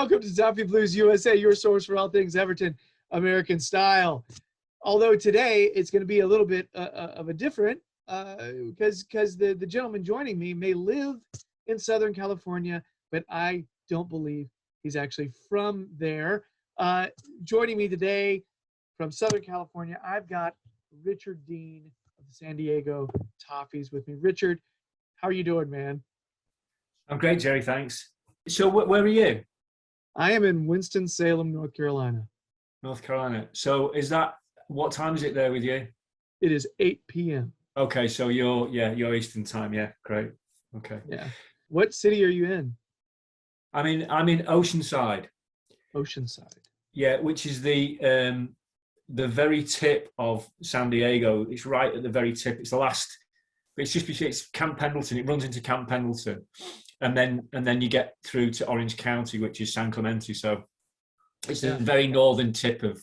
Welcome to Toffee Blues USA, your source for all things Everton American style. Although today it's going to be a little bit of a different, because the gentleman joining me may live in Southern California, but I don't believe he's actually from there. Joining me today from Southern California, I've got Richard Dean of the San Diego Toffees with me. Richard, how are you doing, man? I'm great, Gerry, thanks. So where are you? I am in Winston-Salem, North Carolina. North Carolina. So what time is it there with you? It is 8 p.m. Okay, so you're Eastern time, yeah, great. Okay. Yeah. What city are you in? I'm in Oceanside. Oceanside. Yeah, which is the very tip of San Diego. It's right at the very tip. It's the last. It's Camp Pendleton. It runs into Camp Pendleton, and then you get through to Orange County, which is San Clemente. So it's the very northern tip of.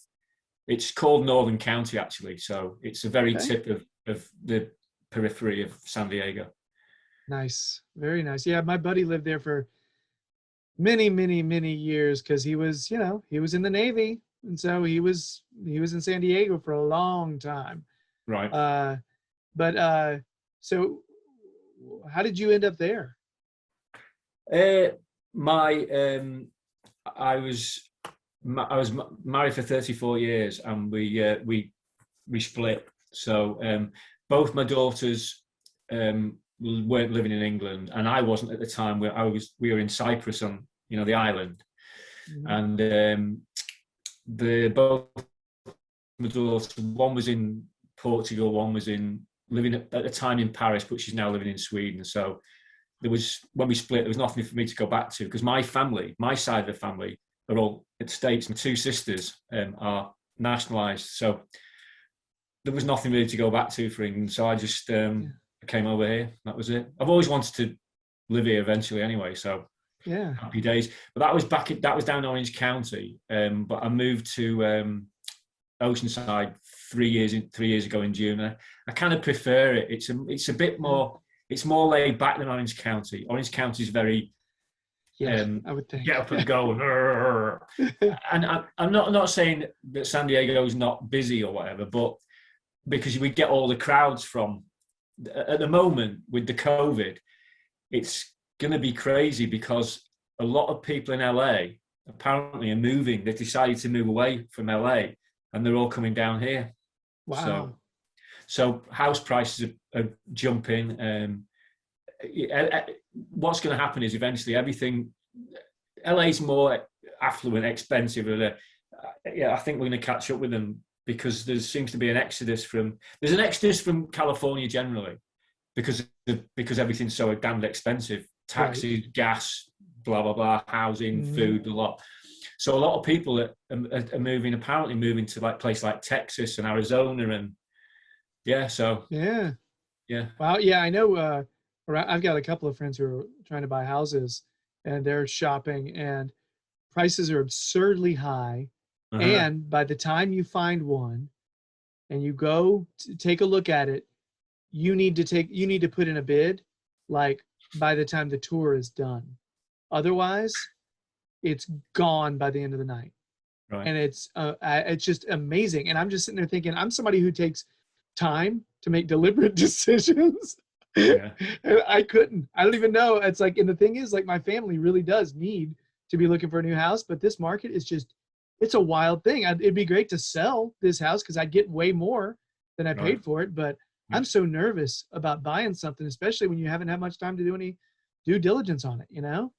It's called Northern County actually. So it's the very tip of the periphery of San Diego. Nice, very nice. Yeah, my buddy lived there for many years because he was in the Navy, and so he was in San Diego for a long time. Right. So how did you end up there? I was married for 34 years, and we split. So both my daughters weren't living in England, and I wasn't at the time. We were in Cyprus on the island, mm-hmm. And both my daughters, one was in Portugal, one was living at the time in Paris, but she's now living in Sweden. So when we split, there was nothing for me to go back to, because my side of the family are all in the States. My two sisters are nationalised, so there was nothing really to go back to for England. So I just came over here. That was it. I've always wanted to live here eventually anyway, so yeah, happy days. But that was down Orange County, but I moved to Oceanside 3 years ago in June. I kind of prefer it. It's a bit more. It's more laid back than Orange County. Orange County is very. I would think. Get up and go. And I'm not saying that San Diego is not busy or whatever, but because we get all the crowds from. At the moment with the COVID, it's going to be crazy because a lot of people in LA apparently are moving. They've decided to move away from LA, and they're all coming down here. Wow. So house prices are jumping. What's going to happen is eventually everything. LA's more affluent, expensive. I think we're going to catch up with them, because there seems to be an exodus from California generally, because everything's so damned expensive. Taxis, right. Gas, blah blah blah, housing, food, a lot. So a lot of people are moving to like places like Texas and Arizona, and yeah. Wow, yeah, I know. I've got a couple of friends who are trying to buy houses, and they're shopping, and prices are absurdly high. Uh-huh. And by the time you find one and you go to take a look at it, you need to put in a bid like by the time the tour is done. Otherwise, it's gone by the end of the night. Right. And it's just amazing. And I'm just sitting there thinking, I'm somebody who takes time to make deliberate decisions. Yeah. And I don't even know. It's like, and the thing is, like, my family really does need to be looking for a new house, but this market is just, it's a wild thing. It'd be great to sell this house because I'd get way more than I paid for it. But I'm so nervous about buying something, especially when you haven't had much time to do any due diligence on it, And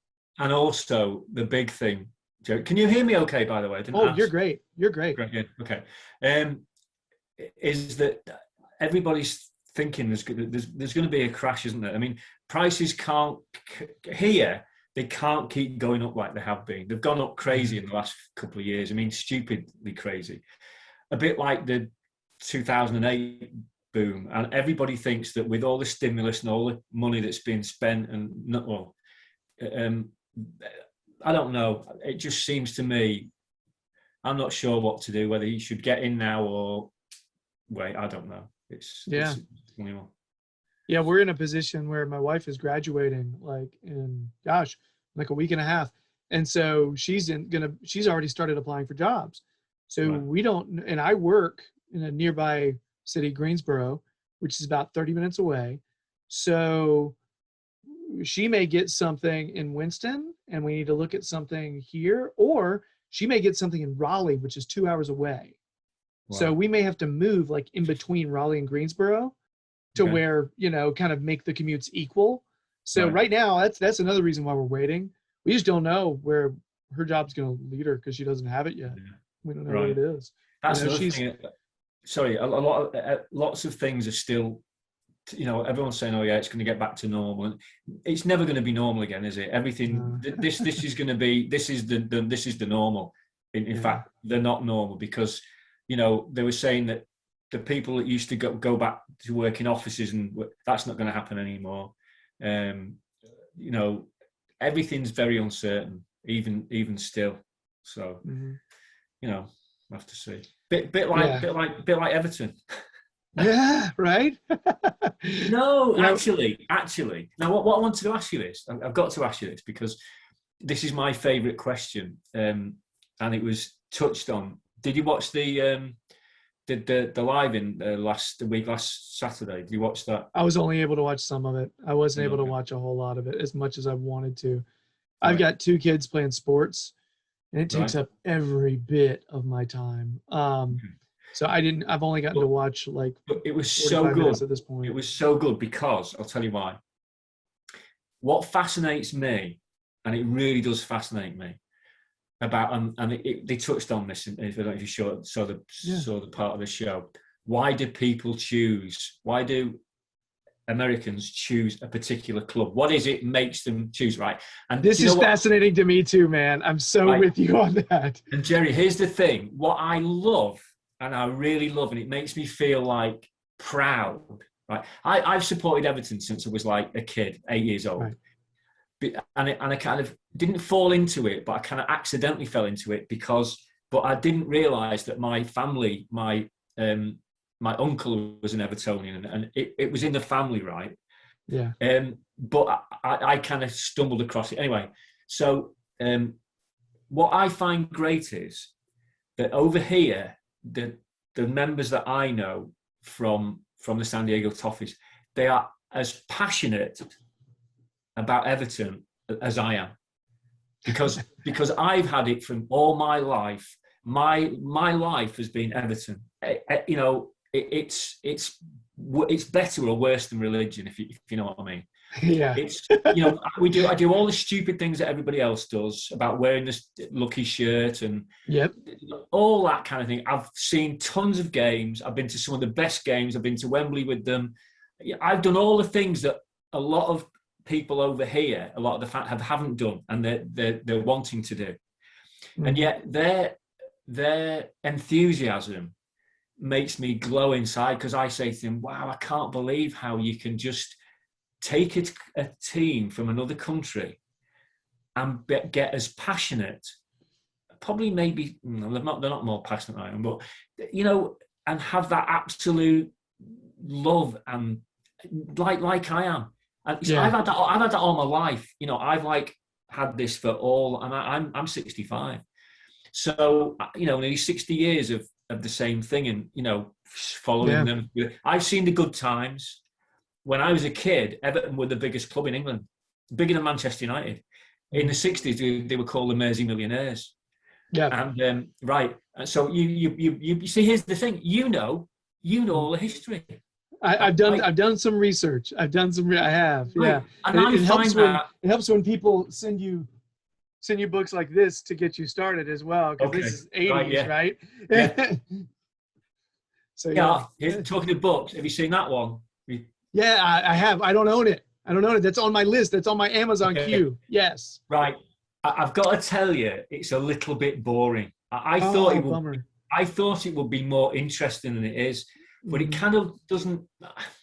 also the big thing, Joe, can you hear me okay, by the way? You're great. You're great. Great, yeah, okay. Is that everybody's thinking there's going to be a crash, isn't there? I mean, prices they can't keep going up like they have been. They've gone up crazy in the last couple of years. I mean, stupidly crazy. A bit like the 2008 boom. And everybody thinks that with all the stimulus and all the money that's been spent, I don't know. It just seems to me, I'm not sure what to do, whether you should get in now or wait. I don't know. It's Yeah, we're in a position where my wife is graduating like a week and a half. And so she's already started applying for jobs. So Right. we don't, and I work in a nearby city, Greensboro, which is about 30 minutes away. So she may get something in Winston and we need to look at something here, or she may get something in Raleigh, which is 2 hours away. So Wow. we may have to move like in between Raleigh and Greensboro to Okay. where, kind of make the commutes equal. So Right. right now, that's another reason why we're waiting. We just don't know where her job's going to lead her because she doesn't have it yet. Yeah. We don't know Right. what it is. That's another She's, thing. Sorry, a lot of lots of things are still. Everyone's saying, "Oh yeah, it's going to get back to normal," and it's never going to be normal again, is it? Everything. This is going to be. This is the normal. In fact, they're not normal because, they were saying that the people that used to go back to work in offices, and that's not going to happen anymore. Everything's very uncertain, even still. So, we'll have to see. Bit like Everton. Yeah, right. No, actually. Now, what I wanted to ask you this, I've got to ask you this because this is my favourite question, and it was touched on. Did you watch the live in last Saturday? Did you watch that? I was only able to watch some of it. I wasn't able to watch a whole lot of it as much as I wanted to. I've got 2 kids playing sports, and it takes up every bit of my time. So I've only gotten to watch like. But it was so good at this point. It was so good because I'll tell you why. What fascinates me, and it really does fascinate me, about they touched on this. I don't know if you saw the part of the show. Why do people choose? Why do Americans choose a particular club? What is it makes them choose? Right, and this is fascinating to me too, man. I'm so with you on that. And Gerry, here's the thing: what I love. And I really love, and it makes me feel like proud. Right, I've supported Everton since I was like a kid, 8 years old, and I kind of didn't fall into it, but I kind of accidentally fell into it but I didn't realise that my family, my uncle was an Evertonian, and it was in the family, right? Yeah. But I kind of stumbled across it anyway. So what I find great is that over here, the members that I know from the San Diego Toffees, they are as passionate about Everton as I am, because I've had it from all my life. My life has been Everton. It's better or worse than religion, if you know what I mean. Yeah. It's I do all the stupid things that everybody else does about wearing this lucky shirt and all that kind of thing. I've seen tons of games. I've been to some of the best games. I've been to Wembley with them. I've done all the things that a lot of people over here, a lot of the fans haven't done, and they're wanting to do. And yet their enthusiasm makes me glow inside, because I say to them, wow, I can't believe how you can just take a team from another country and get as passionate. Probably, maybe they're not more passionate than I am, but and have that absolute love and like I am. And I've had that all my life. I've had this for all, and I'm 65. So nearly 60 years of the same thing, and following them. I've seen the good times. When I was a kid, Everton were the biggest club in England, bigger than Manchester United. In the 60s, they were called the Mersey Millionaires. Yeah. And so you see, here's the thing. You know all the history. I've done some research. I have. Yeah. And it helps when people send you books like this to get you started as well, because this is 80s, right? Yeah. So talking of books, have you seen that one? Yeah, I have. I don't own it. That's on my list. That's on my Amazon queue. Yes. Right. I've got to tell you, it's a little bit boring. I thought it would be more interesting than it is, but it kind of doesn't.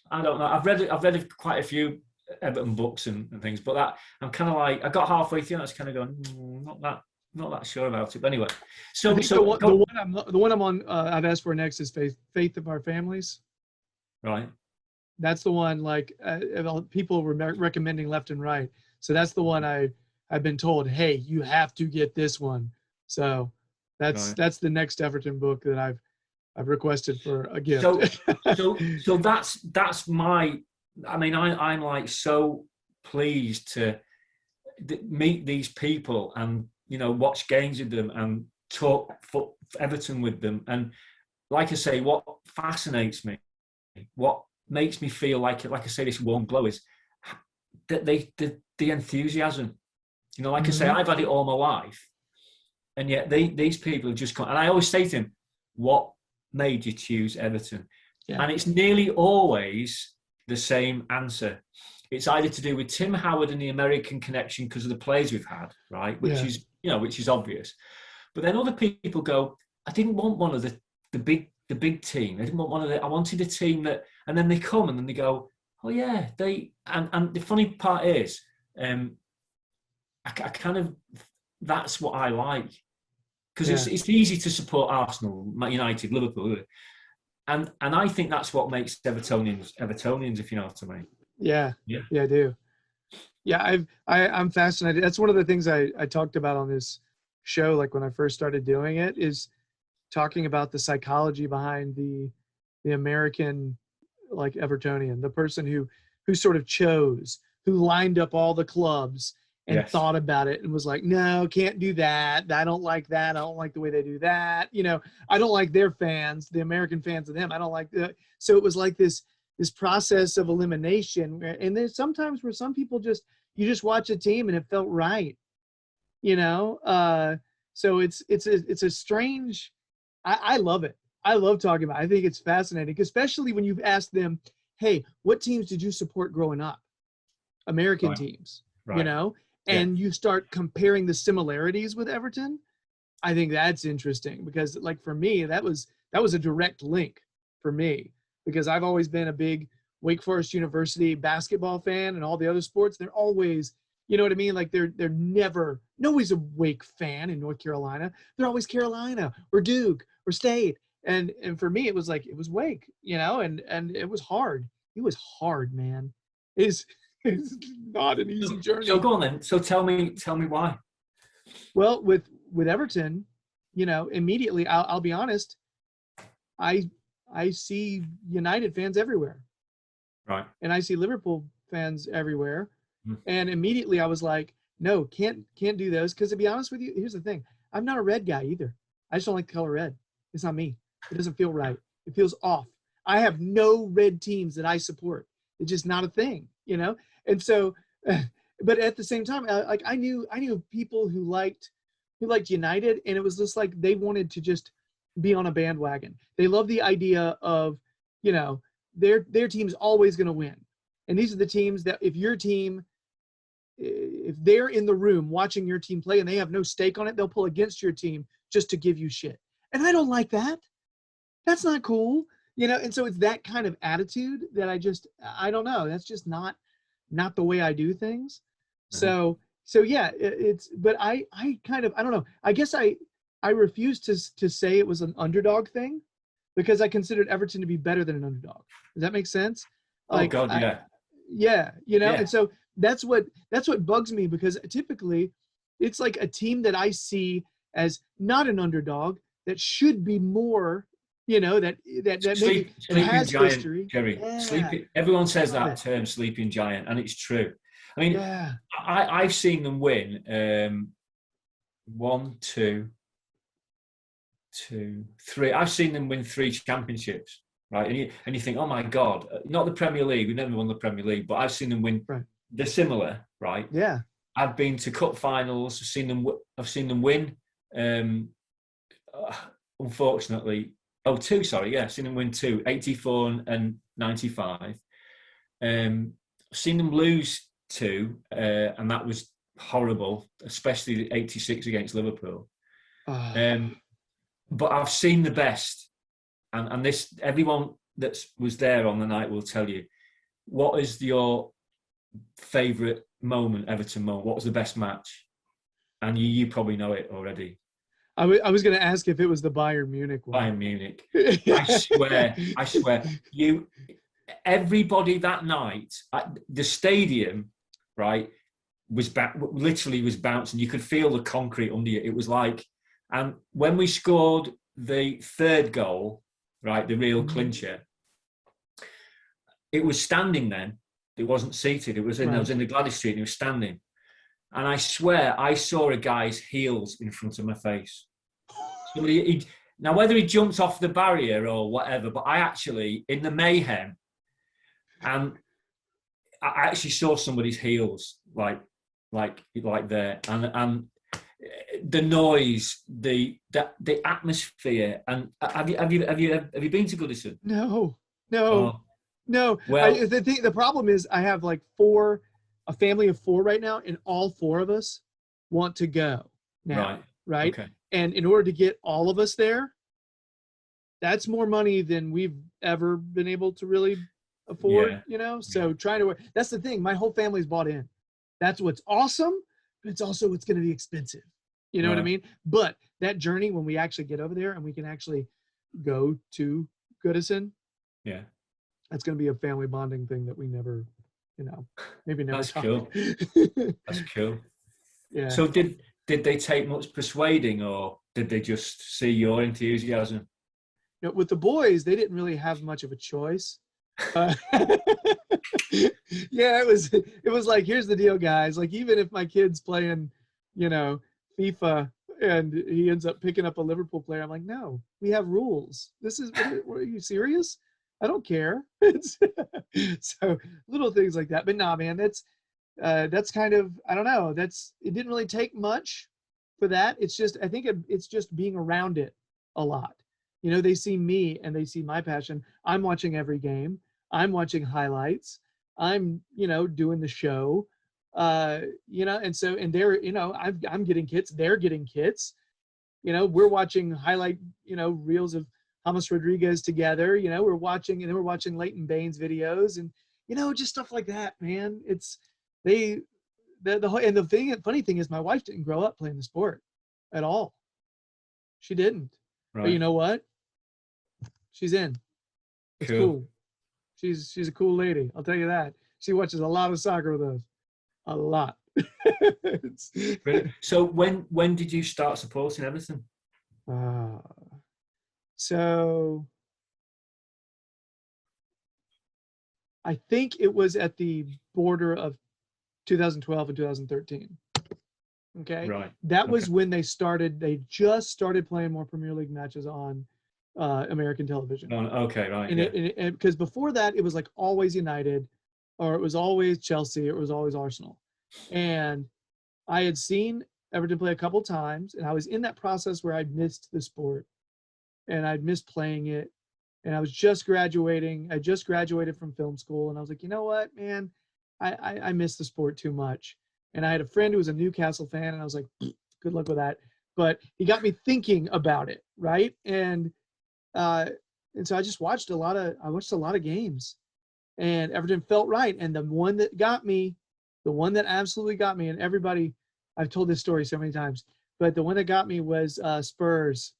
I don't know. I've read quite a few Everton books and things, but I'm kind of like, I got halfway through and I was kind of going, not that sure about it. But anyway, so the one I'm on, I've asked for next is Faith of Our Families. Right. That's the one, people were recommending left and right. So that's the one I I've been told, hey, you have to get this one. So that's Right. that's the next Everton book that I've requested for a gift. So that's my. I mean, I'm like so pleased to meet these people and watch games with them and talk for Everton with them. And like I say, what fascinates me, what makes me feel like I say, this warm glow is that the enthusiasm. Like I say, I've had it all my life, and yet these people have just come. And I always say to them, "What made you choose Everton?" Yeah. And it's nearly always the same answer. It's either to do with Tim Howard and the American connection because of the players we've had, right? Which is obvious. But then other people go, I didn't want one of the big team. I didn't want one of I wanted a team that, and then they come and then they go, oh yeah, and the funny part is, I kind of, that's what I like. Because it's easy to support Arsenal, United, Liverpool. And I think that's what makes Evertonians, if you know what I mean. Yeah, I do. Yeah, I'm fascinated. That's one of the things I talked about on this show, like when I first started doing it, is talking about the psychology behind the American, like, Evertonian, the person who sort of chose, who lined up all the clubs and thought about it and was like, no, can't do that. I don't like that. I don't like the way they do that. I don't like their fans, the American fans of them. I don't like that. So it was like this process of elimination. And there's sometimes where some people you just watch a team and it felt right. So it's a strange, I love it. I love talking about it. I think it's fascinating, especially when you've asked them, hey, what teams did you support growing up? American teams, and you start comparing the similarities with Everton. I think that's interesting because, like, for me, that was a direct link for me, because I've always been a big Wake Forest University basketball fan, and all the other sports, they're always, you know what I mean? Like they're never, nobody's a Wake fan in North Carolina. They're always Carolina or Duke or State. And for me, it was like, it was Wake, and it was hard. It was hard, man. It's not an easy journey. So go on then. So tell me why. Well, with Everton, immediately, I'll be honest, I see United fans everywhere. Right. And I see Liverpool fans everywhere. And immediately I was like, no, can't do those. Because to be honest with you, here's the thing. I'm not a red guy either. I just don't like the color red. It's not me. It doesn't feel right. It feels off. I have no red teams that I support. It's just not a thing, And so, but at the same time, I knew people who liked United, and it was just like they wanted to just be on a bandwagon. They love the idea of, their team's always going to win. And these are the teams that if they're in the room watching your team play and they have no stake on it, they'll pull against your team just to give you shit. And I don't like that. That's not cool. And so it's that kind of attitude that I don't know. That's just not the way I do things. So yeah, but I kind of, I don't know. I guess I refuse to say it was an underdog thing, because I considered Everton to be better than an underdog. Does that make sense? Like, oh God, yeah. And so that's what bugs me, because typically it's like a team that I see as not an underdog that should be more, that maybe it has giant, history. Gerry. Everyone says that term, sleeping giant, and it's true. I mean, I've seen them win 1, 2, 3. I've seen them win 3 championships, right? And you think, oh my God, not the Premier League. We've never won the Premier League, but I've seen them win. Right. They're similar, right? Yeah. I've been to cup finals. I've seen them win. Unfortunately, 2. Sorry, yeah, I've seen them win 2, 84 and 95. I've seen them lose 2, and that was horrible, especially the 86 against Liverpool. But I've seen the best, and this, everyone that was there on the night will tell you, what is your favourite moment, Everton moment? What was the best match? And you probably know it already. I was going to ask if it was the Bayern Munich one. Bayern Munich. I swear. Everybody that night, the stadium, right? literally was bouncing. You could feel the concrete under you. It was like, and when we scored the third goal, right, the real clincher, it was standing then. It wasn't seated. It was I was in the Gladys Street and it was standing. And I swear I saw a guy's heels in front of my face. Now, whether he jumped off the barrier or whatever, but I actually, in the mayhem, and I actually saw somebody's heels like there, and the noise, the atmosphere. And have you been to Goodison? No. Well, The problem is I have like a family of 4 right now, and all 4 of us want to go now. Right. Okay. And in order to get all of us there, that's more money than we've ever been able to really afford, So that's the thing. My whole family's bought in. That's what's awesome, but it's also what's going to be expensive. You know what I mean? But that journey, when we actually get over there and we can actually go to Goodison, that's going to be a family bonding thing that we never, maybe never. That's cool. That's cool. Yeah. So did they take much persuading, or did they just see your enthusiasm? With the boys, they didn't really have much of a choice. It was like, here's the deal, guys. Like, even if my kid's playing, FIFA, and he ends up picking up a Liverpool player, I'm like, no, we have rules. This is, what are you serious? I don't care. So little things like that. But nah, man, that's kind of, I don't know. It didn't really take much for that. It's just, I think it's just being around it a lot. They see me and they see my passion. I'm watching every game. I'm watching highlights. I'm, doing the show, and so, and they're, I'm getting kits. They're getting kits. We're watching highlight, reels of James Rodriguez together. We're watching Leighton Baines videos and, just stuff like that, man. It's the whole, and the funny thing is my wife didn't grow up playing the sport at all. She didn't. Right. But you know what? She's in. It's cool. She's a cool lady. I'll tell you that. She watches a lot of soccer with us. A lot. So when did you start supporting Everton? So I think it was at the border of 2012 and 2013. Okay. Right. That was when they just started playing more Premier League matches on American television. Okay, right. And because before that, it was like always United, or it was always Chelsea, or it was always Arsenal. And I had seen Everton play a couple times, and I was in that process where I'd missed the sport, and I'd missed playing it. And I was just graduating. I just graduated from film school, and I was like, you know what, man, I miss the sport too much. And I had a friend who was a Newcastle fan, and I was like, good luck with that. But he got me thinking about it, right? And so I just watched a lot of games, and Everton felt right. And the one that absolutely got me, and everybody, I've told this story so many times, but the one that got me was Spurs.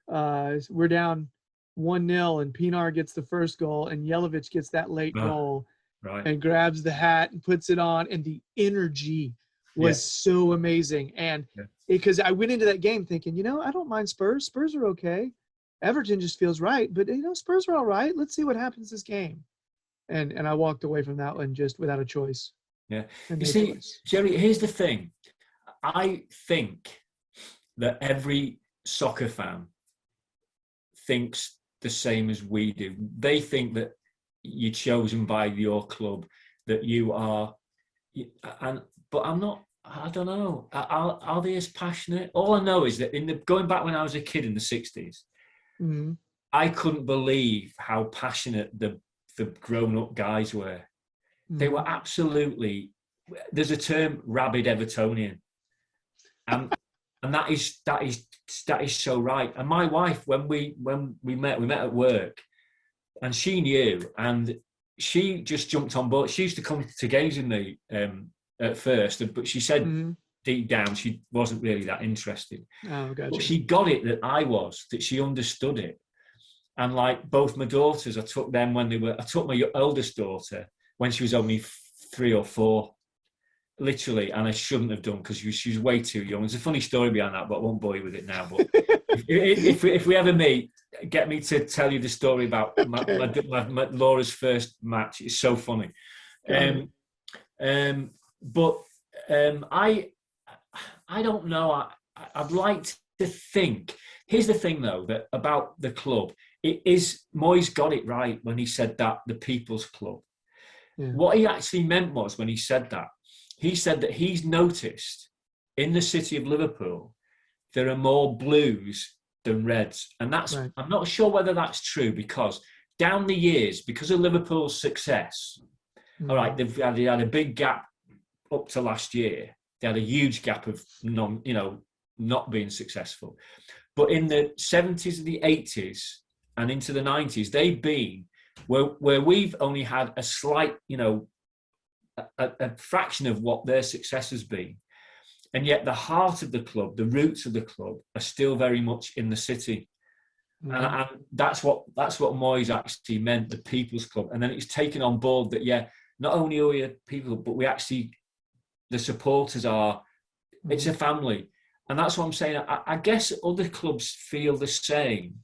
We're down 1-0, and Pinar gets the first goal, and Jelavic gets that late goal, right, and grabs the hat and puts it on, and the energy was so amazing. And because I went into that game thinking, I don't mind Spurs. Spurs are okay. Everton just feels right, but Spurs are all right. Let's see what happens this game. And I walked away from that one just without a choice. Yeah. You see, Gerry, here's the thing. I think that every soccer fan thinks the same as we do. They think that you're chosen by your club, that you are, but I'm not. I don't know. Are they as passionate? All I know is that going back when I was a kid in the 60s, I couldn't believe how passionate the grown-up guys were. They were absolutely. There's a term, rabid Evertonian, and that is so right. And my wife, when we met at work, and she knew, and she just jumped on board. She used to come to games with me at first, but she said deep down she wasn't really that interested. Oh, gotcha. But she got it that she understood it. And like both my daughters, I took my eldest daughter when she was only 3 or 4. literally, and I shouldn't have done because she was way too young. There's a funny story behind that, but I won't bore you with it now. But if we ever meet, get me to tell you the story about my Laura's first match. It's so funny. I don't know. I'd like to think. Here's the thing, though, that about the club, it is Moyes got it right when he said that the People's Club. Yeah. What he actually meant was when he said that he's noticed in the city of Liverpool there are more blues than reds, and that's right. I'm not sure whether that's true because down the years, because of Liverpool's success, all right, they had a big gap up to last year. They had a huge gap of not being successful. But in the 70s and the 80s and into the 90s, they've been where we've only had a slight, a fraction of what their success has been. And yet the heart of the club, the roots of the club are still very much in the city. Mm-hmm. And that's what Moyes actually meant, the People's Club. And then it's taken on board that, not only are we a people, but we actually, the supporters are, it's a family. And that's what I'm saying. I guess other clubs feel the same,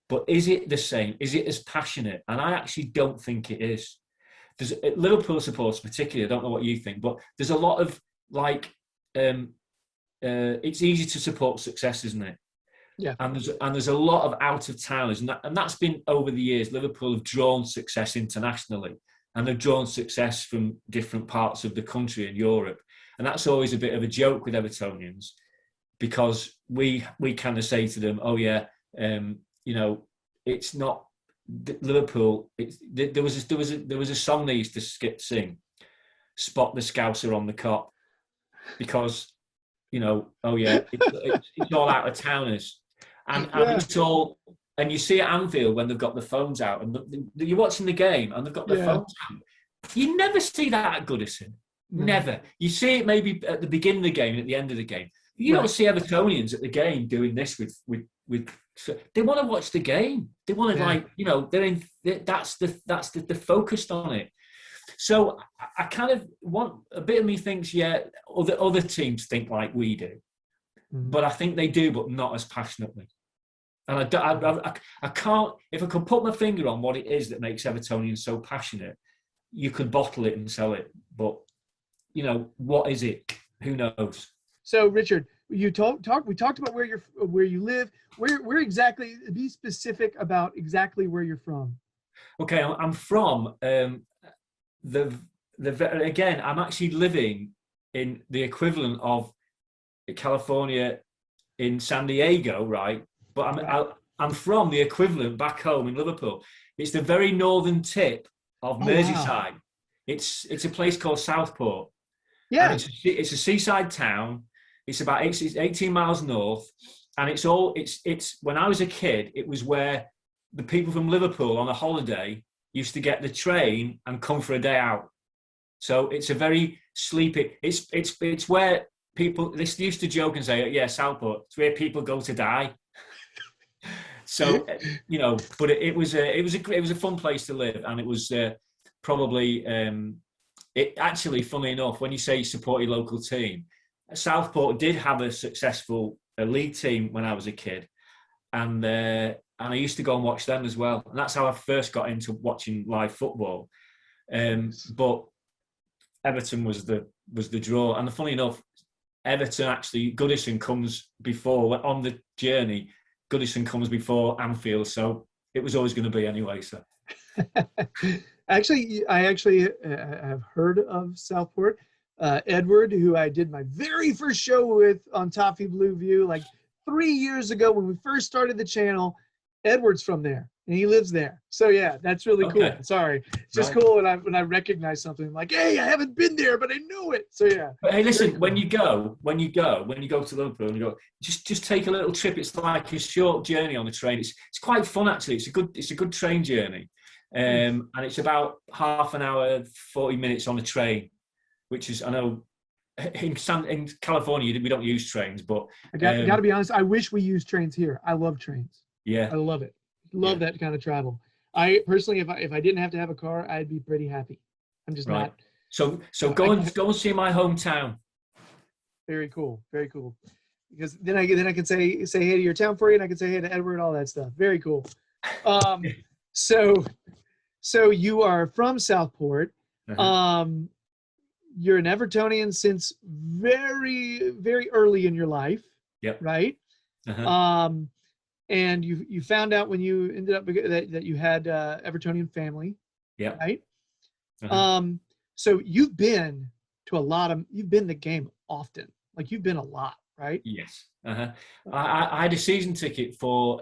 but is it the same? Is it as passionate? And I actually don't think it is. There's Liverpool supporters particularly, I don't know what you think, but there's a lot of it's easy to support success, isn't it? Yeah. And there's a lot of out of towners, and that's been over the years. Liverpool have drawn success internationally, and they've drawn success from different parts of the country in Europe, and that's always a bit of a joke with Evertonians, because we kind of say to them, it's not Liverpool. There was a song they used to sing, "Spot the Scouser on the Cop," because it's all out of towners. And it's all, and you see at Anfield when they've got the phones out and you're watching the game and they've got their phones out. You never see that at Goodison. Never. You see it maybe at the beginning of the game and at the end of the game. You don't see Evertonians at the game doing this with they want to watch the game. They want to they're in. That's the focused on it. So I kind of want, a bit of me thinks, other teams think like we do, but I think they do, but not as passionately. And I can't, if I could put my finger on what it is that makes Evertonians so passionate, you could bottle it and sell it. But, what is it? Who knows? So, Richard, we talked about where you live. Where exactly, be specific about exactly where you're from. Okay, I'm from, again, I'm actually living in the equivalent of California in San Diego, right? But I'm from the equivalent back home in Liverpool. It's the very northern tip of Merseyside. Wow. It's a place called Southport. Yeah, and it's a seaside town. It's about 18 miles north, and it's when I was a kid, it was where the people from Liverpool on a holiday used to get the train and come for a day out. So it's a very sleepy. It's where people. They used to joke and say, Southport. It's where people go to die. So but it was a fun place to live, and it was probably it actually, funny enough, when you say support your local team, Southport did have a successful league team when I was a kid, and I used to go and watch them as well, and that's how I first got into watching live football. But Everton was the draw, and funny enough, Everton actually, Goodison comes before on the journey. Goodison comes before Anfield, so it was always going to be anyway. So, I have heard of Southport. Edward, who I did my very first show with on Toffee Blue View, like 3 years ago when we first started the channel. Edward's from there, and he lives there. So that's really cool. Sorry, it's just cool when I recognize something like, hey, I haven't been there, but I know it. So But hey, listen, cool. when you go to Liverpool and you go, just take a little trip. It's like a short journey on the train. It's quite fun actually. It's a good train journey, and it's about half an hour, 40 minutes on a train, which is, I know, in California we don't use trains, but I got to be honest. I wish we used trains here. I love trains. Yeah, I love it. Love that kind of travel. I personally, if I didn't have to have a car, I'd be pretty happy. I'm just not. So go and see my hometown. Very cool. Very cool. Because then I can say hey to your town for you, and I can say hey to Edward, all that stuff. Very cool. So you are from Southport. You're an Evertonian since very, very early in your life. Yep. Right. And you found out when you ended up that you had Evertonian family. Yeah. Right. So you've been to the game often. Like you've been a lot, right? Yes. I had a season ticket for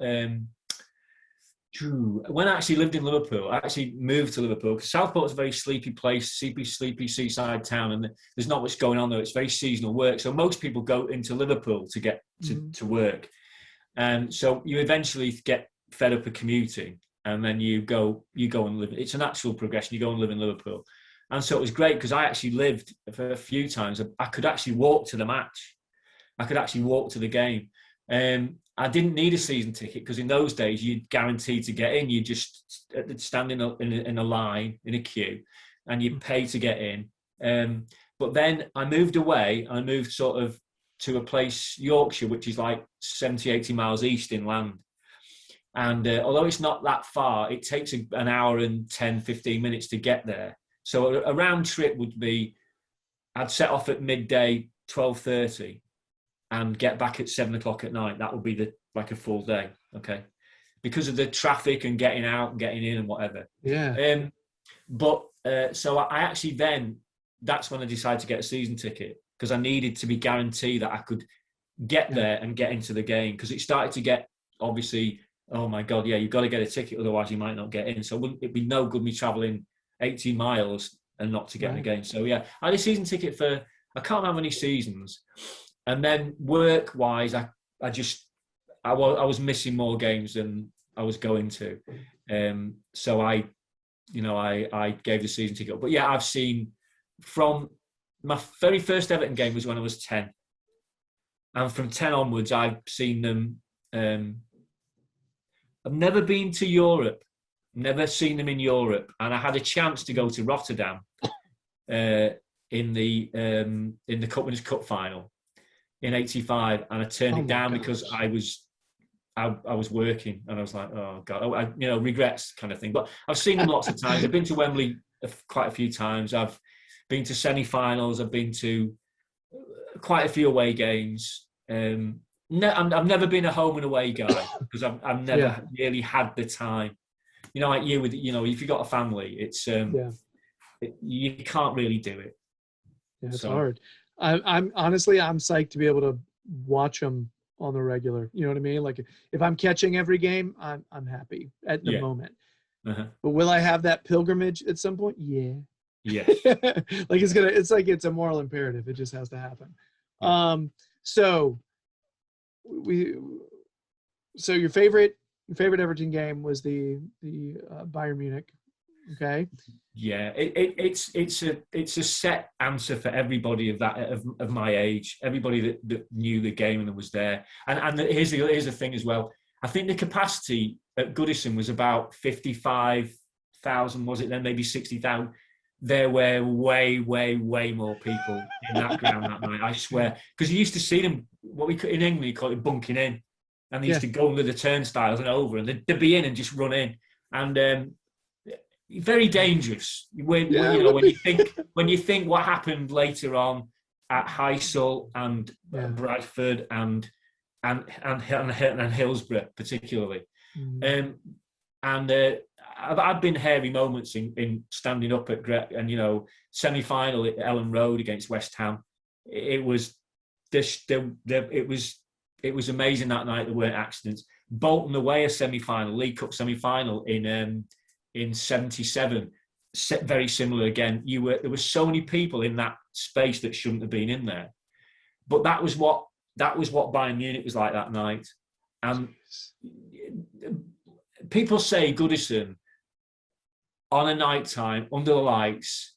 when I actually lived in Liverpool. I actually moved to Liverpool because Southport's a very sleepy place, sleepy seaside town, and there's not much going on there. It's very seasonal work, so most people go into Liverpool to get to work, and so you eventually get fed up of commuting, and then you go and live. It's a natural progression. You go and live in Liverpool, and so it was great because I actually lived for a few times. I could actually walk to the match. I could actually walk to the game. I didn't need a season ticket because in those days you're guaranteed to get in. You just stand in a line, in a queue, and you pay to get in. But then I moved away. I moved sort of to a place, Yorkshire, which is like 70, 80 miles east inland. And although it's not that far, it takes an hour and 10, 15 minutes to get there. So a round trip would be, I'd set off at midday, 12:30. And get back at 7 o'clock at night. That would be like a full day, okay? Because of the traffic and getting out and getting in and whatever. Yeah. So I actually that's when I decided to get a season ticket because I needed to be guaranteed that I could get there and get into the game because it started to get, obviously, oh my God, yeah, you've got to get a ticket, otherwise you might not get in. So it'd be no good me traveling 18 miles and not to get in the game. So yeah, I had a season ticket for, I can't remember how many seasons. And then work-wise, I was missing more games than I was going to, so I gave the season ticket. But yeah, I've seen from my very first Everton game was when I was 10, and from 10 onwards, I've seen them. I've never been to Europe, never seen them in Europe, and I had a chance to go to Rotterdam in the Winners' Cup final. In '85, and I turned it down because I was working, and I was like, oh God, regrets kind of thing. But I've seen them lots of times. I've been to Wembley quite a few times. I've been to semi-finals. I've been to quite a few away games. I've never been a home and away guy because I've never really had the time. Like you with if you've got a family, it's you can't really do it. Yeah, it's hard. I'm honestly, I'm psyched to be able to watch them on the regular. You know what I mean? Like if I'm catching every game, I'm happy at the moment. But will I have that pilgrimage at some point? Yeah. Yeah. It's a moral imperative. It just has to happen. Yeah. So your favorite Everton game was the Bayern Munich. Okay. Yeah, it's a set answer for everybody of my age, everybody that knew the game and was there. And here's the thing as well. I think the capacity at Goodison was about 55,000, was it then? Maybe 60,000. There were way more people in that ground that night. I swear, because you used to see them. What we in England you call it bunking in, and they used to go under the turnstiles and over, and they'd be in and just run in, and. Very dangerous when you think what happened later on at Heysel and Bradford and Hillsborough particularly, I've been hairy moments in standing up at semi-final at Ellen Road against West Ham. It was it was amazing that night. There weren't accidents. Bolton away a semi-final, League Cup semi-final in 77, very similar again. There were so many people in that space that shouldn't have been in there, but that was what Bayern Munich was like that night. And people say Goodison on a night time under the lights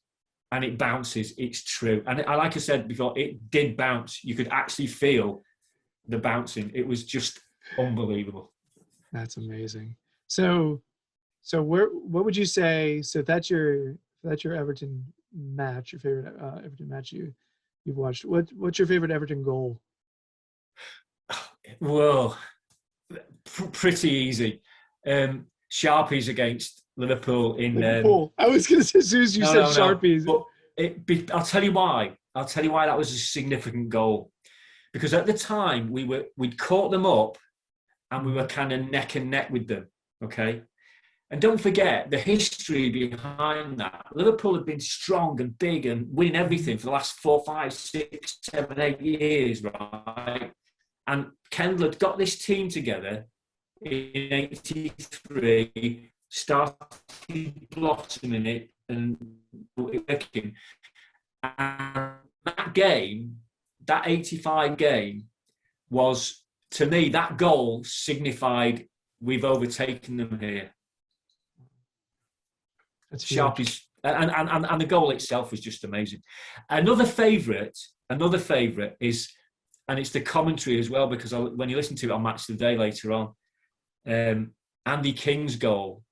and it bounces. It's true, and like I said before, it did bounce. You could actually feel the bouncing. It was just unbelievable. That's amazing. So what would you say? So if that's your Everton match, your favorite Everton match you've watched? What's your favorite Everton goal? Well, pretty easy. Sharpies against Liverpool in. Liverpool. I was going to say as soon as you said Sharpies. But I'll tell you why. I'll tell you why that was a significant goal. Because at the time we'd caught them up, and we were kind of neck and neck with them. Okay. And don't forget the history behind that. Liverpool have been strong and big and winning everything for the last 4, 5, 6, 7, 8 years, right? And Kendall had got this team together in '83, started blossoming it and working. And that game, that '85 game, was, to me, that goal signified we've overtaken them here. That's Sharpies, and the goal itself was just amazing. Another favourite is, and it's the commentary as well, because when you listen to it on Match of the Day later on, Andy King's goal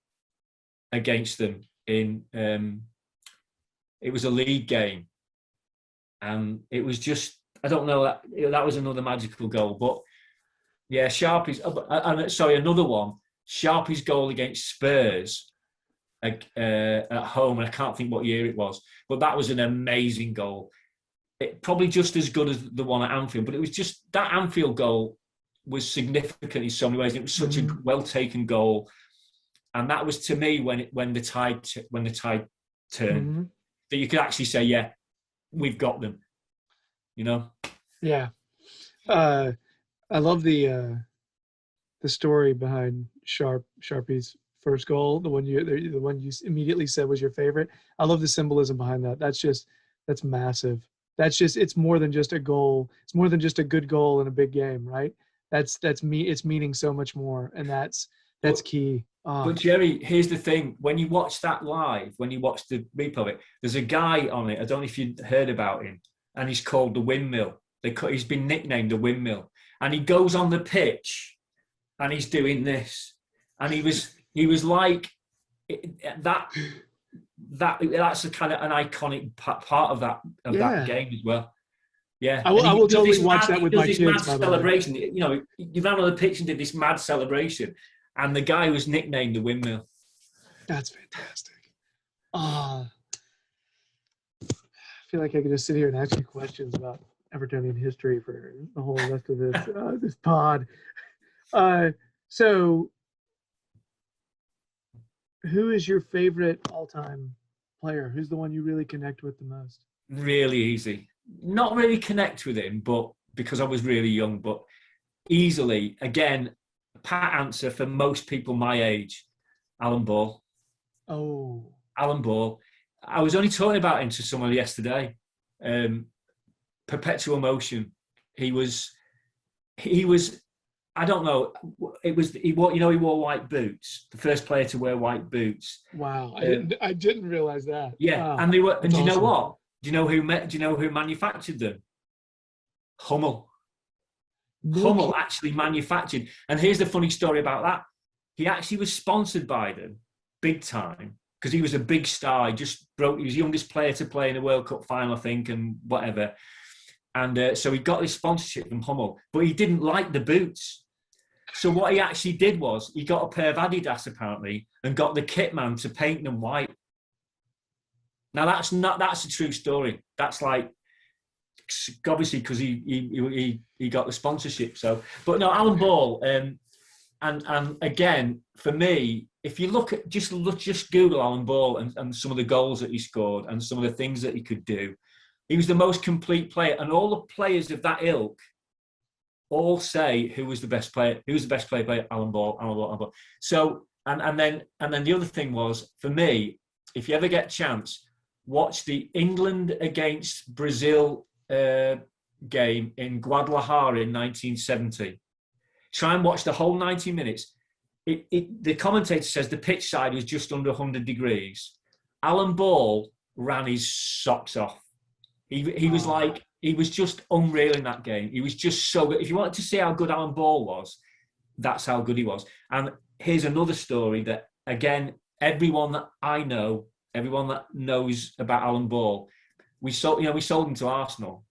against them in it was a league game, and it was just, I don't know, that was another magical goal. But yeah, Sharpie's, another one, Sharpie's goal against Spurs at home, and I can't think what year it was, but that was an amazing goal. Probably just as good as the one at Anfield, but it was just, that Anfield goal was significant in so many ways. It was such a well taken goal, and that was, to me, when the tide turned, that you could actually say, yeah, we've got them. You know? Yeah. I love the story behind Sharpie's first goal, the one you immediately said was your favorite. I love the symbolism behind that. That's massive. It's more than just a goal. It's more than just a good goal in a big game, right? It's meaning so much more, and that's key. Oh. But Gerry, here's the thing: when you watch that live, when you watch the replay of it, there's a guy on it. I don't know if you heard about him, and he's called the Windmill. He's been nicknamed the Windmill, and he goes on the pitch, and he's doing this, and he was like that. That's a kind of an iconic part of that game as well. Yeah, I will totally watch that with my kids. Mad celebration. You know, you ran on the pitch and did this mad celebration, and the guy was nicknamed the Windmill. That's fantastic. I feel like I could just sit here and ask you questions about Evertonian history for the whole rest of this this pod. So, who is your favorite all-time player? Who's the one you really connect with the most? Really easy. Not really connect with him, but because I was really young, but easily, again, pat answer for most people my age, Alan Ball. Oh. Alan Ball. I was only talking about him to someone yesterday. Perpetual motion. He was, I don't know. He wore white boots. The first player to wear white boots. Wow, I didn't realize that. Yeah, wow. And they were. And do you know what? Do you know who manufactured them? Hummel. Hummel actually manufactured. And here's the funny story about that. He actually was sponsored by them, big time, because he was a big star. He just broke. He was the youngest player to play in a World Cup final, I think, and whatever. And so he got this sponsorship from Hummel, but he didn't like the boots. So what he actually did was he got a pair of Adidas, apparently, and got the kit man to paint them white. Now that's a true story. That's like, obviously, because he got the sponsorship. So, but no, Alan Ball, and again, for me, if you look at just Google Alan Ball and some of the goals that he scored and some of the things that he could do, he was the most complete player. And all the players of that ilk all say who was the best player. Who was the best player? Alan Ball, Alan Ball, Alan Ball. So and then the other thing was, for me, if you ever get a chance, watch the England against Brazil game in Guadalajara in 1970. Try and watch the whole 90 minutes. The commentator says the pitch side was just under 100 degrees. Alan Ball ran his socks off. He was like, he was just unreal in that game. He was just so good. If you wanted to see how good Alan Ball was, that's how good he was. And here's another story that, again, everyone that I know everyone that knows about Alan Ball, we sold him to Arsenal.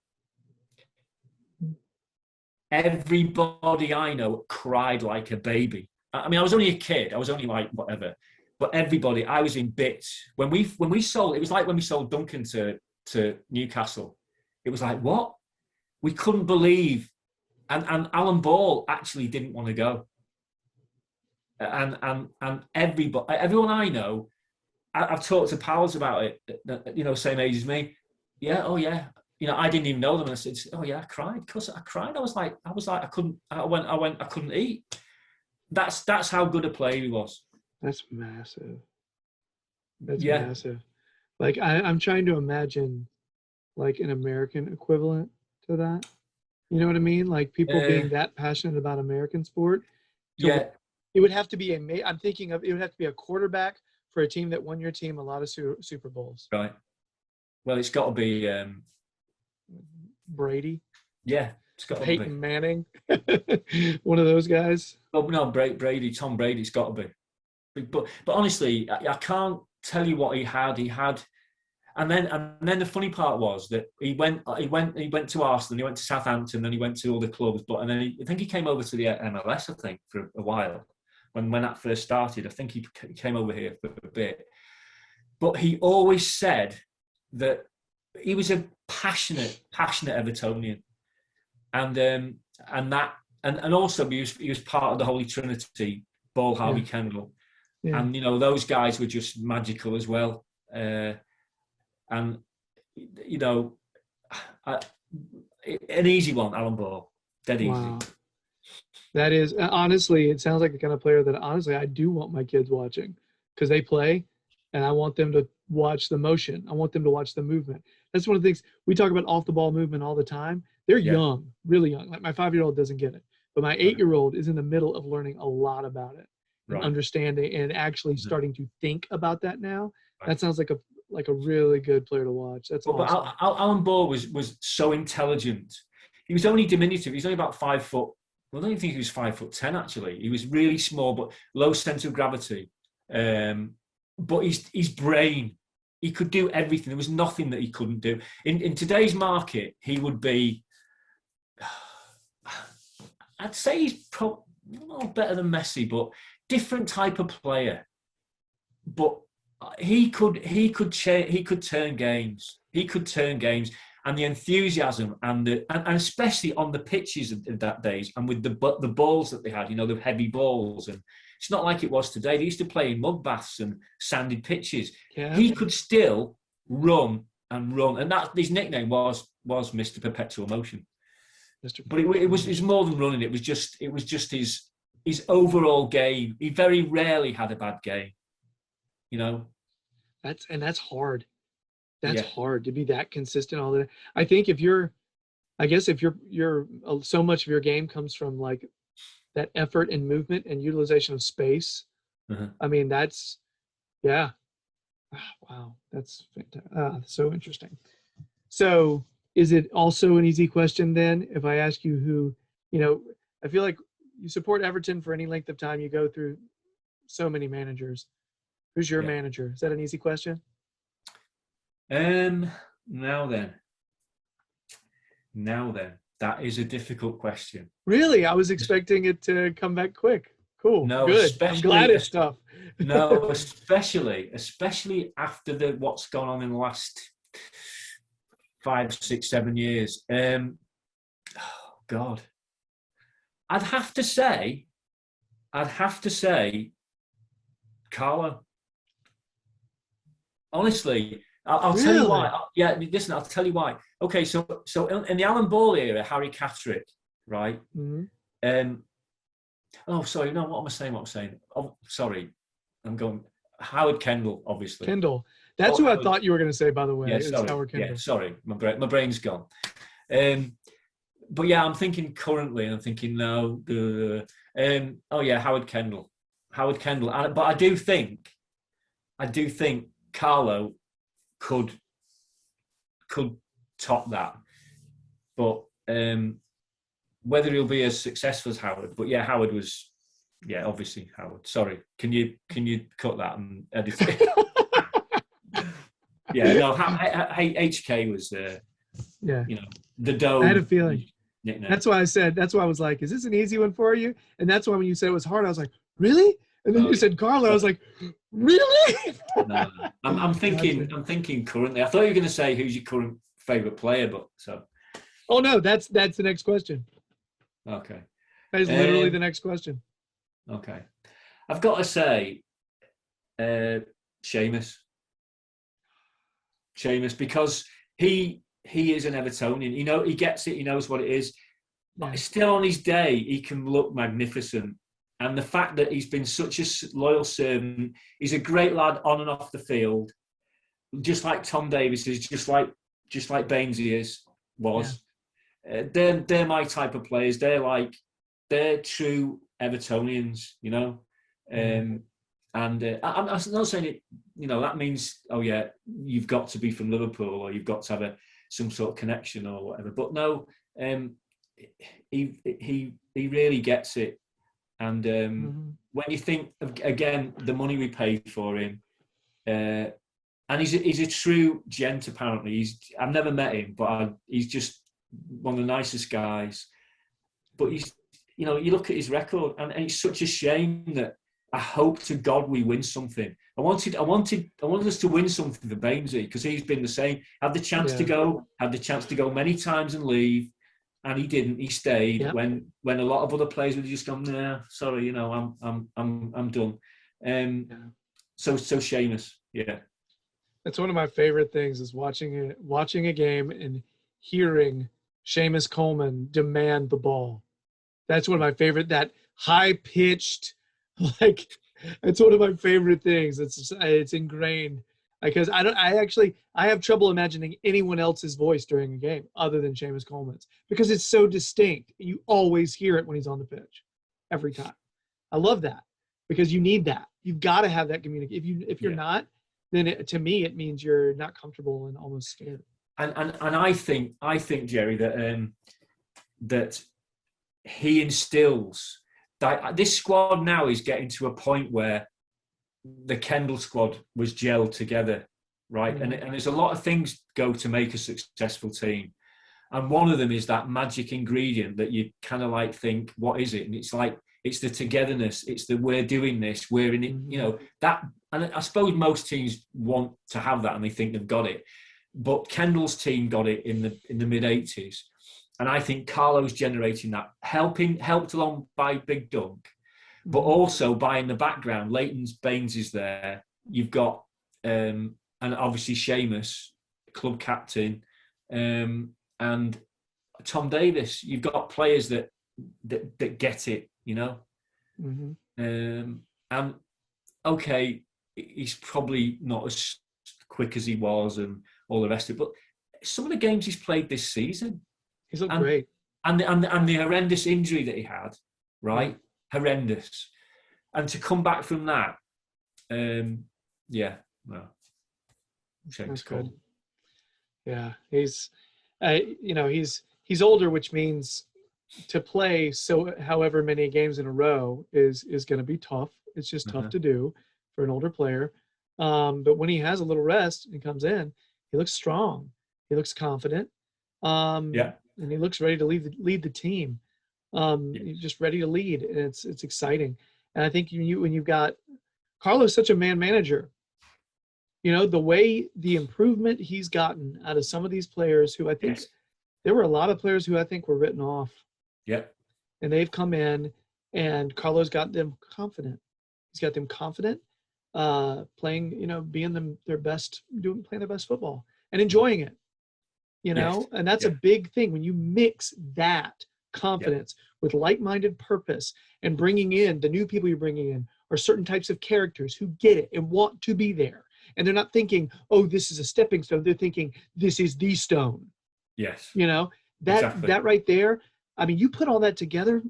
Everybody I know cried like a baby. I mean, I was only a kid. I was only like whatever. But everybody, I was in bits. When we sold, it was like when we sold Duncan to Newcastle. It was like, what? We couldn't believe. And Alan Ball actually didn't want to go. And everybody, everyone I know, I've talked to pals about it, same age as me. Yeah, oh yeah. I didn't even know them. And I said, oh yeah, I cried. Because I cried. I was like, I couldn't eat. That's how good a player he was. That's massive. That's massive. Like I'm trying to imagine like an American equivalent to that. You know what I mean? Like people being that passionate about American sport. It would have to be I'm thinking of, it would have to be a quarterback for a team that won your team a lot of Super Bowls. Right. Well, it's got to be Brady. Yeah, it's got to be Peyton Manning. One of those guys. Oh no, Brady, Tom Brady. It's got to be. But honestly, I can't tell you what he had. He had, and then the funny part was that he went to Arsenal, he went to Southampton, then he went to all the clubs. But and then I think he came over to the MLS. I think for a while when that first started. I think he came over here for a bit. But he always said that he was a passionate Evertonian, and also he was part of the Holy Trinity: Ball, Harvey, Kendall. Yeah. And those guys were just magical as well. An easy one, Alan Ball, dead easy. That is, honestly, it sounds like the kind of player that honestly I do want my kids watching, because they play, and I want them to watch the motion. I want them to watch the movement. That's one of the things we talk about, off the ball movement all the time. They're young, really young. Like my 5-year-old doesn't get it, but my 8-year-old is in the middle of learning a lot about it. And understanding and actually starting to think about that now. That sounds like a really good player to watch. That's awesome. But Alan Ball was so intelligent. He was only diminutive. He's only about 5 foot. Well, I don't even think he was 5'10" actually. He was really small, but low sense of gravity. But his brain, he could do everything. There was nothing that he couldn't do. In today's market, he would be. I'd say he's probably not better than Messi, but different type of player, but he could turn games. He could turn games, and the enthusiasm and especially on the pitches of that days, and with the balls that they had, the heavy balls, and it's not like it was today. They used to play in mud baths and sanded pitches. Yeah. He could still run, and that his nickname was Mr. Perpetual Motion. But it was more than running. It was just his overall game. He very rarely had a bad game, That's hard. That's hard to be that consistent all the time. I think if you're so much of your game comes from like that effort and movement and utilization of space. I mean, that's wow, that's fantastic. So interesting. So is it also an easy question then if I ask you who, I feel like you support Everton for any length of time, you go through so many managers. Who's your manager? Is that an easy question? Now then, that is a difficult question. Really? I was expecting it to come back quick. Cool. No, good. I'm glad it's tough. No, especially after what's gone on in the last 5, 6, 7 years. Oh God. I'd have to say, Carlo. Honestly, I'll tell you why. Listen, I'll tell you why. Okay, so in the Alan Ball era, Harry Catterick, right? Mm-hmm. Oh, sorry. No, what am I saying? Oh, sorry. I'm going Howard Kendall, obviously. Kendall. That's who I thought you were going to say, by the way. Yeah, sorry. Howard Kendall. Yeah, sorry. My brain's gone. But yeah, I'm thinking currently, and I'm thinking no. Howard Kendall. But I do think Carlo could top that. But whether he'll be as successful as Howard, but yeah, Howard was, obviously Howard. Sorry, can you cut that and edit it? Yeah, no, HK was, Yeah, the I had a Dome feeling. nickname. That's why I was like, is this an easy one for you? And that's why when you said it was hard, I was like, really? And then Oh, you said Carlo, I was like, really? no. I'm thinking. Gotcha. I'm thinking currently. I thought you were going to say who's your current favorite player, but so Oh no, that's the next question. okay. That is literally the next question. Okay. I've got to say, Seamus. Seamus, because he is an Evertonian. He gets it. He knows what it is. Yeah. Still on his day, he can look magnificent. And the fact that he's been such a loyal servant, he's a great lad on and off the field, just like Tom Davies is, just like Bainesy was. Yeah. They're my type of players. They're true Evertonians, And I'm not saying it, that means, oh yeah, you've got to be from Liverpool or you've got to have some sort of connection or whatever. But no, he really gets it. And when you think of, again, the money we paid for him, and he's a true gent. Apparently, I've never met him, but he's just one of the nicest guys. But he's, you look at his record, and it's such a shame that I hope to God we win something. I wanted us to win something for Bainesy because he's been the same. Had the chance to go many times and leave. And he didn't. He stayed when a lot of other players would have just gone, nah, sorry, I'm done. So Seamus, yeah. That's one of my favorite things is watching a game and hearing Seamus Coleman demand the ball. That's one of my favorite. That high pitched, it's one of my favorite things. It's ingrained. Because I have trouble imagining anyone else's voice during a game other than Seamus Coleman's because it's so distinct. You always hear it when he's on the pitch, every time. I love that because you need that. You've got to have that communication. If you're not, then to me it means you're not comfortable and almost scared. And I think Gerry that he instills that this squad now is getting to a point where the Kendall squad was gelled together, right? Mm-hmm. And there's a lot of things go to make a successful team. And one of them is that magic ingredient that you kind of think, what is it? And it's it's the togetherness. It's the we're doing this, we're in it, that. And I suppose most teams want to have that and they think they've got it. But Kendall's team got it in the mid-'80s. And I think Carlo's generating that, helped along by Big Dunk. But also by in the background, Leighton's Baines is there. You've got, and obviously Seamus, club captain, and Tom Davies. You've got players that get it, Mm-hmm. And okay, he's probably not as quick as he was and all the rest of it. But some of the games he's played this season, he's looked great. And the horrendous injury that he had, right? Mm-hmm. Horrendous, and to come back from that, That's good. Yeah, he's older, which means to play however many games in a row is going to be tough. It's just tough to do for an older player. But when he has a little rest and comes in, he looks strong. He looks confident. And he looks ready to lead the team. You're just ready to lead, and it's exciting. And I think when you've got Carlos, such a man manager, the way the improvement he's gotten out of some of these players who I think there were a lot of players who I think were written off. Yeah. And they've come in, and Carlos got them confident. He's got them confident, playing, being their best, playing their best football and enjoying it. And that's a big thing when you mix that confidence with like-minded purpose and bringing in the new people you're bringing in are certain types of characters who get it and want to be there. And they're not thinking, oh, this is a stepping stone. They're thinking this is the stone. Yes. That right there. I mean, you put all that together,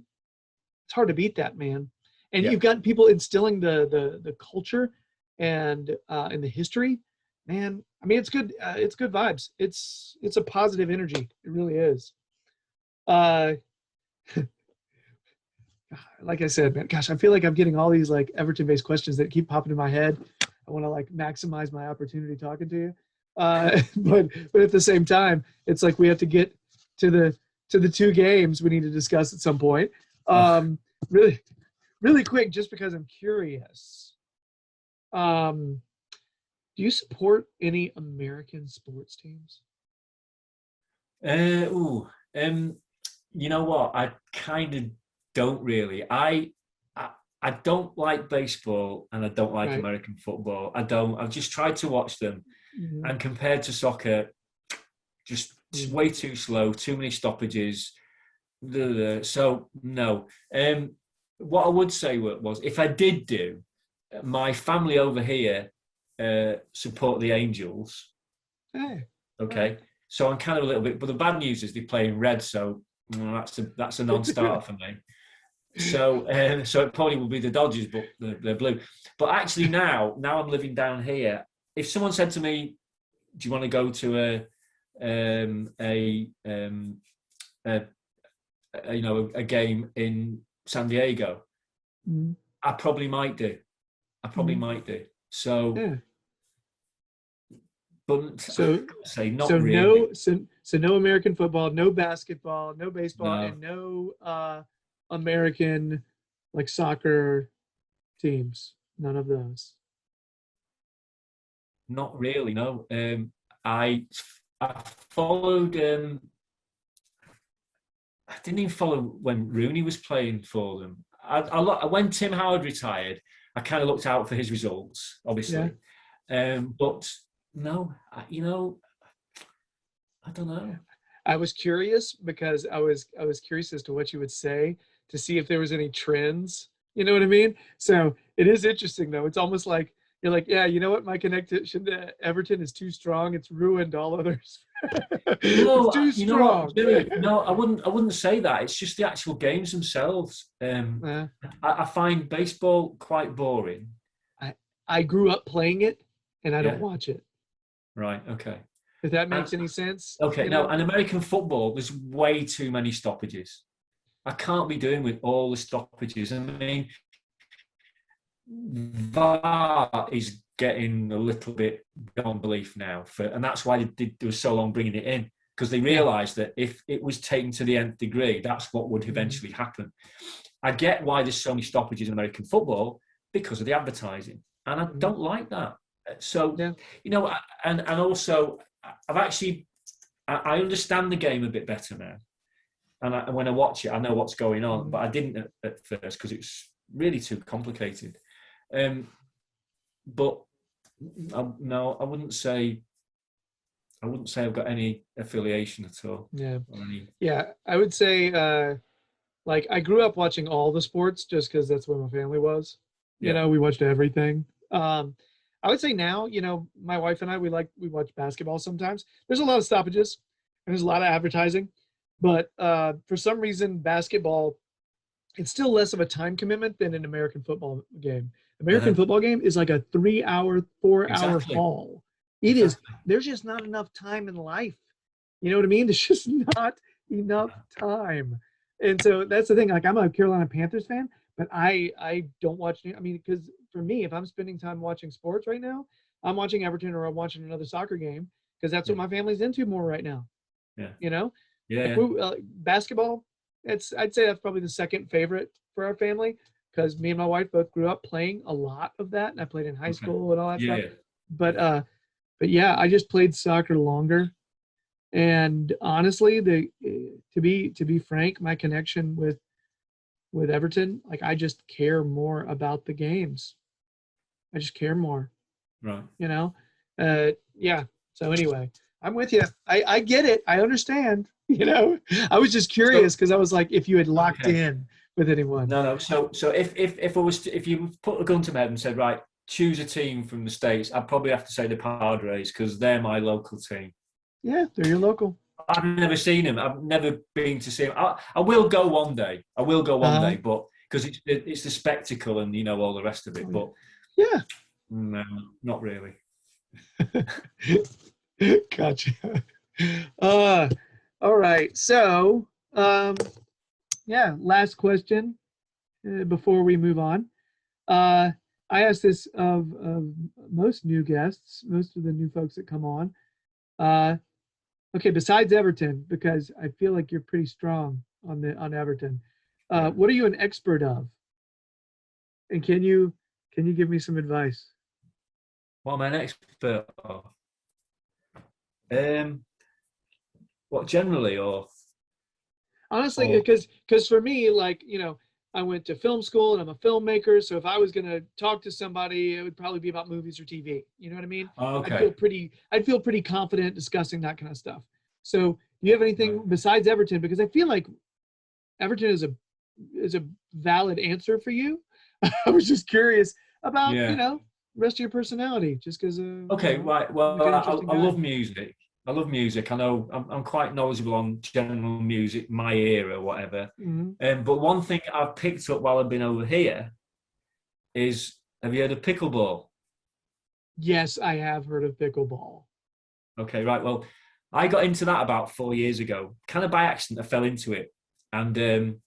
it's hard to beat that, man. And you've got people instilling the culture and the history, man. I mean, it's good. It's good vibes. It's a positive energy. It really is. Like I said, man, gosh, I feel like I'm getting all these Everton-based questions that keep popping in my head. I want to maximize my opportunity talking to you. But at the same time, it's like we have to get to the two games we need to discuss at some point. Really, really quick, just because I'm curious. Do you support any American sports teams? You know what? I kind of don't really. I don't like baseball and I don't like Right. American football. I don't. I've just tried to watch them, Mhm. and compared to soccer, just way too slow, too many stoppages. So no. What I would say was, if I did do, my family over here support the Angels. Hey. Okay, so I'm kind of a little bit. But the bad news is they play in red, so that's a non-starter for me. So so it probably will be the Dodgers, but they're blue. But actually now I'm living down here. If someone said to me, "Do you want to go to a game in San Diego?" Mhm. I probably might do. So, Yeah. but So say not so really. no American football, no basketball, no baseball, No, and no American like soccer teams. None of those. not really. No. I followed. I didn't even follow when Rooney was playing for them. When Tim Howard retired, I kind of looked out for his results, Yeah. obviously. But no, I don't know. I was curious because I was curious as to what you would say to see if there was any trends. You know what I mean? So it is interesting though. It's almost like you're like, yeah, you know what? My connection to Everton is too strong. It's ruined all others. It's No, too you know what, strong. Gerry? No, I wouldn't. I wouldn't say that. It's just the actual games themselves. Uh, I find baseball quite boring. I I grew up playing it, and I don't Yeah. watch it. Right. Okay. If that And makes any sense, okay. you Now, know? an American football, there's way too many stoppages. I can't be doing with all the stoppages. I mean, VAR is getting a little bit beyond belief now, and that's why they were so long bringing it in, because they Yeah. realised that if it was taken to the nth degree, that's what would eventually happen. I get why there's so many stoppages in American football because of the advertising, and I Mhm. don't like that. So, Yeah. and also I understand the game a bit better now, and when I watch it, I know what's going on, but I didn't at first because it's really too complicated. But no, I wouldn't say I've got any affiliation at all. Yeah. Or any, Yeah. I would say like I grew up watching all the sports just because that's where my family was. You yeah, know, we watched everything. I would say now, my wife and I we watch basketball sometimes. There's a lot of stoppages and there's a lot of advertising, but for some reason basketball it's still less of a time commitment than an American football game. American football game is like a 3 hour, 4 hour exactly, haul. It is. exactly. There's just not enough time in life. You know what I mean? There's just not enough time. And so that's the thing. Like I'm a Carolina Panthers fan, but I don't watch. I mean, because for me, if I'm spending time watching sports right now, I'm watching Everton or I'm watching another soccer game because that's Yeah, what my family's into more right now. yeah, You know, yeah, like yeah. basketball, I'd say that's probably the second favorite for our family because me and my wife both grew up playing a lot of that, and I played in high Okay. school and all that Yeah, stuff. yeah, But yeah. but yeah, I just played soccer longer, and honestly, to be frank, my connection with Everton, like I just care more about the games. I just care more, Right. you know. Yeah. So anyway, I'm with you. I get it. I understand. I was just So curious because I was like, if you had locked okay. in with anyone. No, no. So if I was if you put a gun to my head and said, right, choose a team from the States, I'd probably have to say the Padres because they're my local team. Yeah, they're your local. I've never seen him. I've never been to see him. I will go one day. I will go one Uh, day, but because it's the spectacle and all the rest of it. But yeah. no, not really. Gotcha. Uh, all right. So, yeah, last question before we move on. I ask this of most new guests, most of the new folks that come on. Uh, okay, besides Everton, because I feel like you're pretty strong on Everton. Yeah. What are you an expert of? And can you give me some advice? What am I an expert of? Um, what generally Honestly, or because for me, like, I went to film school and I'm a filmmaker. So if I was gonna talk to somebody, it would probably be about movies or TV. You know what I mean? okay, I'd feel pretty confident discussing that kind of stuff. So do you have right. anything besides Everton? Because I feel like Everton is a valid answer for you. I was just curious about, Yeah. rest of your personality, just because Okay, right. Well, like an interesting I guy. love music. I love music. I know I'm quite knowledgeable on general music, my era, whatever. Hmm. But one thing I've picked up while I've been over here is, have you heard of pickleball? Yes, I have heard of pickleball. Okay, right. Well, I got into that about 4 years ago, kind of by accident. I fell into it, and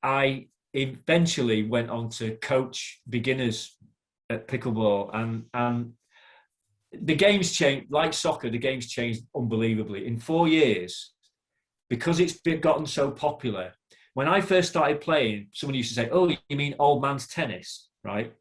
I eventually went on to coach beginners at pickleball, and the game's changed. Like soccer, the game's changed unbelievably in 4 years because it's gotten so popular. When I first started playing, someone used to say, "Oh, you mean old man's tennis?" Right?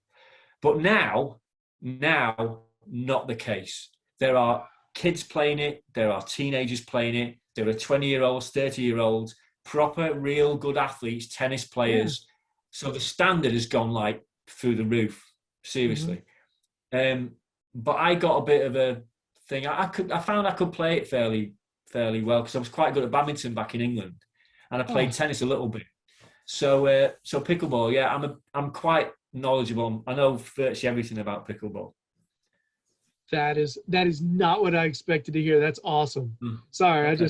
But now, not the case. There are kids playing it. There are teenagers playing it. There are 20-year-olds, 30-year-olds, proper, real good athletes, tennis Yeah. players. So the standard has gone like through the roof, Hmm. seriously. Um, but I got a bit of a thing. I found I could play it fairly well because I was quite good at badminton back in England, and I played Oh, tennis a little bit. So pickleball, yeah, I'm quite knowledgeable. I know virtually everything about pickleball. that is not what I expected to hear. That's awesome. Mm. Sorry, Okay.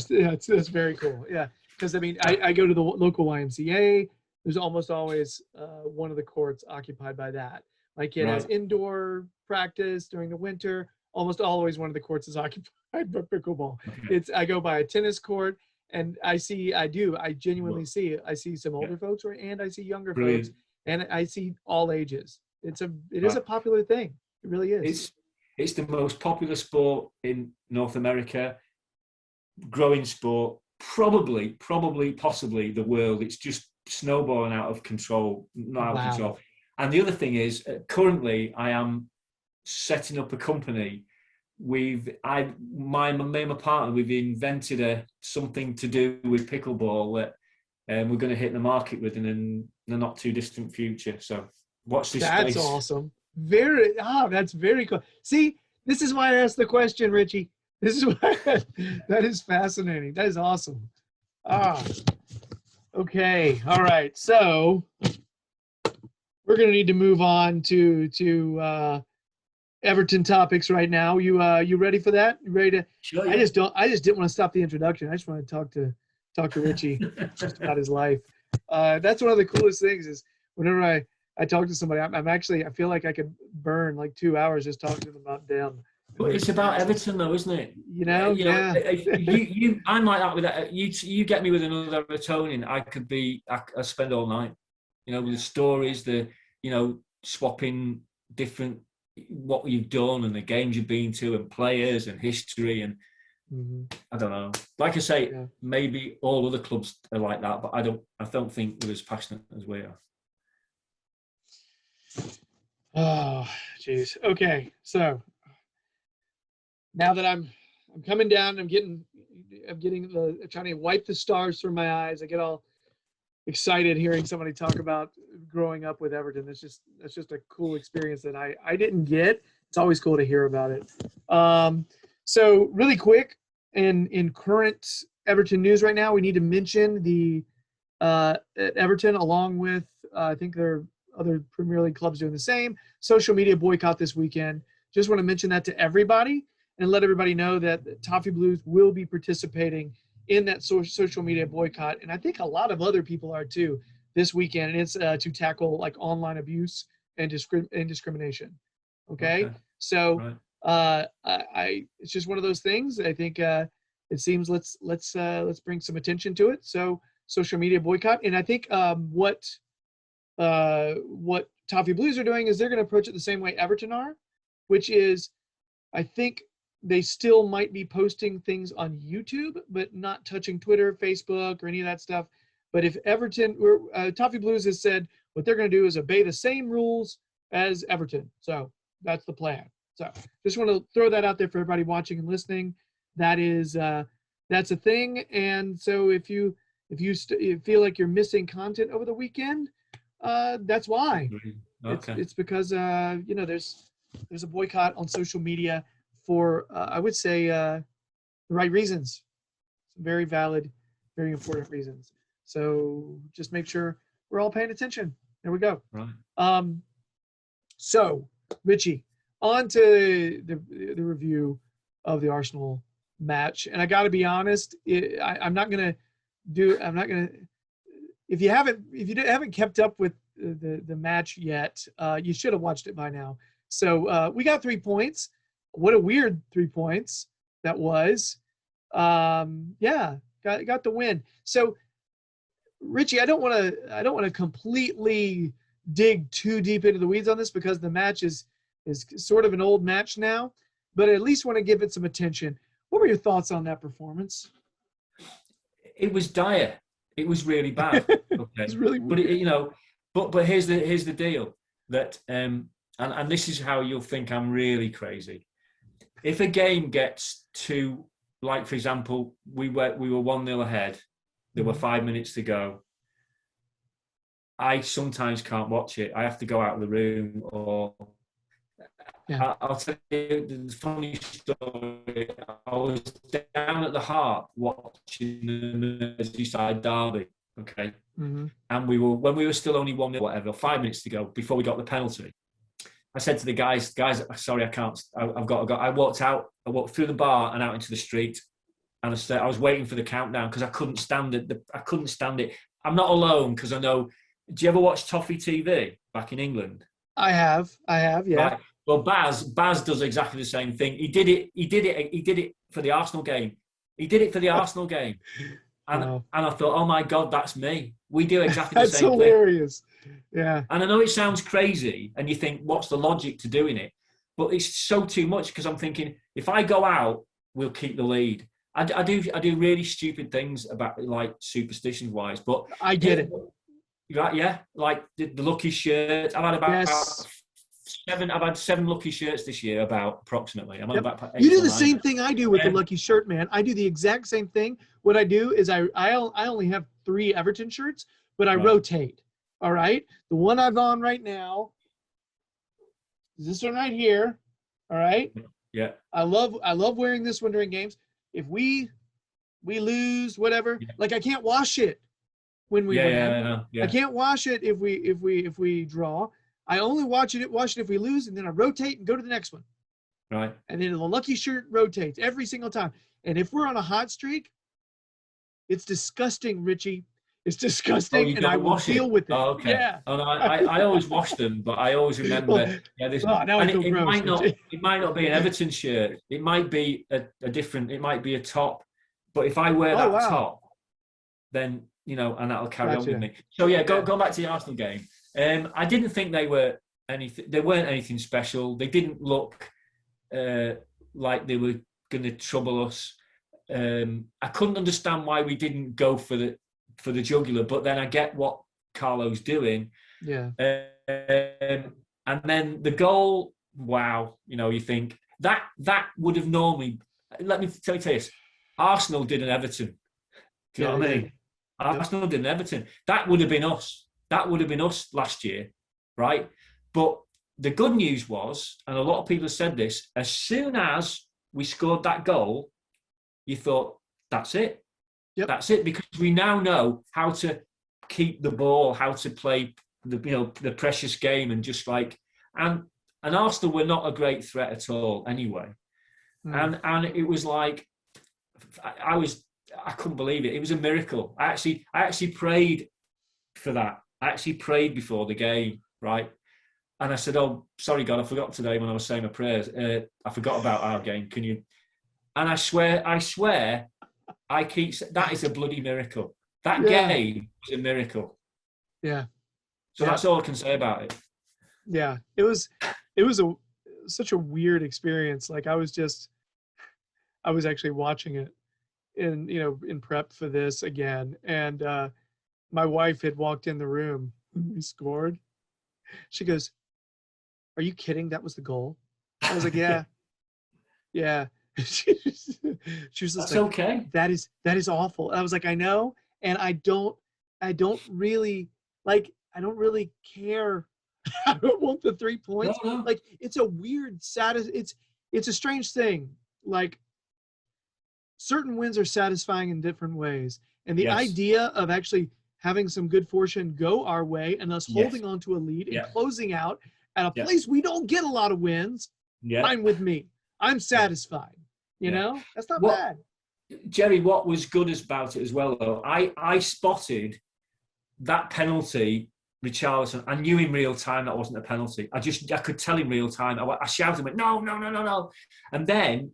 that's very cool. Yeah, because I mean, I go to the local YMCA. There's almost always one of the courts occupied by that. My kid has Right. indoor practice during the winter. Almost always one of the courts is occupied by pickleball. Okay. I go by a tennis court, and I genuinely Well, I see some yeah. older folks, and I see younger folks, Brilliant. and I see all ages. It is Right. a popular thing. It really is. It's it's the most popular sport in North America, growing sport, probably, possibly the world. It's just snowballing out of control, not out of Wow. control. And the other thing is, currently, I am setting up a company. Me and my partner, we've invented something to do with pickleball that we're going to hit the market with in the not too distant future. So watch this That's space. awesome. That's very cool. See, this is why I asked the question, Richie. This is why that is fascinating. That is awesome. Ah, okay. All right. So we're gonna need to move on to Everton topics right now. You ready for that? You ready to Sure, I yeah. just don't I just didn't want to stop the introduction. I just want to talk to Richie just about his life. That's one of the coolest things is whenever I talk to somebody, I feel like I could burn like 2 hours just talking to them about them and But their it's about experiences. Everton, though, isn't it? You know? Yeah. I'm like that with that. You get me with another Evertonian, I spend all night, with the stories, swapping different what you've done and the games you've been to and players and history and Hmm. I don't know. Like I say, Yeah. maybe all other clubs are like that, but I don't think they're as passionate as we are. Oh, geez. Okay. So now that I'm coming down, I'm getting trying to wipe the stars from my eyes. I get all excited hearing somebody talk about growing up with Everton. That's just a cool experience that I didn't get. It's always cool to hear about it. So really quick, in current Everton news right now, we need to mention the at Everton, along with I think there are other Premier League clubs doing the same. Social media boycott this weekend. Just want to mention that to everybody and let everybody know that Toffee Blues will be participating in that social media boycott, and I think a lot of other people are too this weekend. And it's to tackle like online abuse and discrimination. Okay, Okay, so right. it's just one of those things. I think it seems let's bring some attention to it. So social media boycott, and I think what Toffee Blues are doing is they're going to approach it the same way Everton are, which is I think they still might be posting things on YouTube, but not touching Twitter, Facebook, or any of that stuff. But if Everton, Toffee Blues has said what they're going to do is obey the same rules as Everton. So that's the plan. So just want to throw that out there for everybody watching and listening. That is, that's a thing. And so if you feel like you're missing content over the weekend, that's why. Okay. It's because there's a boycott on social media for I would say the right reasons, very valid, very important reasons. So just make sure we're all paying attention. There we go. Right. So Richie, on to the review of the Arsenal match, and I got to be honest, I'm not gonna. If you haven't kept up with the match yet, you should have watched it by now. So we got 3 points. What a weird 3 points that was. Yeah, got the win. So Richie, I don't want to completely dig too deep into the weeds on this because the match is sort of an old match now, but I at least want to give it some attention. What were your thoughts on that performance? It was dire. It was really bad. Okay, it's really weird. But here's the deal that and this is how you'll think I'm really crazy. If a game gets to, like for example, we were 1-0 ahead. There were 5 minutes to go. I sometimes can't watch it. I have to go out of the room, or I'll tell you the funny story. I was down at the Heart watching the Merseyside derby. Okay, and when we were still only 1-0, whatever, 5 minutes to go before we got the penalty. I said to the guys, sorry, I can't. I've got to go. I walked through the bar and out into the street, and I was waiting for the countdown because I couldn't stand it. I couldn't stand it. I'm not alone because I know. Do you ever watch Toffee TV back in England? I have, yeah. Right. Well, Baz does exactly the same thing. He did it for the Arsenal game. He did it for the Arsenal game. And I thought, oh my God, that's me. We do exactly the same thing. That's hilarious. Yeah. And I know it sounds crazy, and you think, what's the logic to doing it? But it's so too much because I'm thinking, if I go out, we'll keep the lead. I do really stupid things about like superstition wise, but I get it. Yeah, like the lucky shirt. I've had about 7. I've had 7 lucky shirts this year, about approximately. I'm about 8. You do the same thing I do with the lucky shirt, man. I do the exact same thing. What I do is I only have 3 Everton shirts, but I rotate. All right, the one I've on right now is this one right here. All right. Yeah. I love wearing this one during games. If we lose, whatever, like I can't wash it when we win. I can't wash it if we draw. I only wash it if we lose, and then I rotate and go to the next one. Right. And then the lucky shirt rotates every single time. And if we're on a hot streak, it's disgusting, Richie. It's disgusting, and I will deal with it. Oh, okay. Yeah. Oh, no, I always wash them, but I always remember. It might not be an Everton shirt. It might be a different. It might be a top. But if I wear that top, then and that'll carry on with me. So go back to the Arsenal game. I didn't think they were anything. They weren't anything special. They didn't look like they were going to trouble us. I couldn't understand why we didn't go for the jugular, but then I get what Carlo's doing. Yeah. And then the goal, wow, you think that would have normally. Let me tell you this: Arsenal did an Everton. Do you know what I mean? Arsenal did an Everton. That would have been us. That would have been us last year, right? But the good news was, and a lot of people have said this, as soon as we scored that goal, you thought, that's it. Yep. That's it, because we now know how to keep the ball, how to play the precious game, and just and Arsenal were not a great threat at all anyway. And it was like I couldn't believe it. It was a miracle. I actually prayed for that. I actually prayed before the game, right? And I said, "Oh, sorry, God, I forgot today when I was saying my prayers. I forgot about our game. Can you?" And I swear, that is a bloody miracle. That game was a miracle. Yeah. So that's all I can say about it. Yeah, it was such a weird experience. Like I was just I was actually watching it in prep for this again, and my wife had walked in the room when we scored. She goes, "Are you kidding? That was the goal?" I was like, "Yeah, yeah." she was just That's like, okay. that is awful. And I was like, I know, and I don't really I don't really care. I don't want the 3 No, points. no. Like, it's a weird it's a strange thing. Like, certain wins are satisfying in different ways. And the Yes. idea of actually having some good fortune go our way and us Yes. holding on to a lead and Yeah. closing out at a Yeah. place we don't get a lot of wins, Yeah. fine with me. I'm satisfied. You Yeah. know, that's not What- bad. Gerry, what was good about it as well, though, I spotted that penalty, Richarlison. I knew in real time that wasn't a penalty. I could tell in real time. I shouted, went, no, no, no, no, no. And then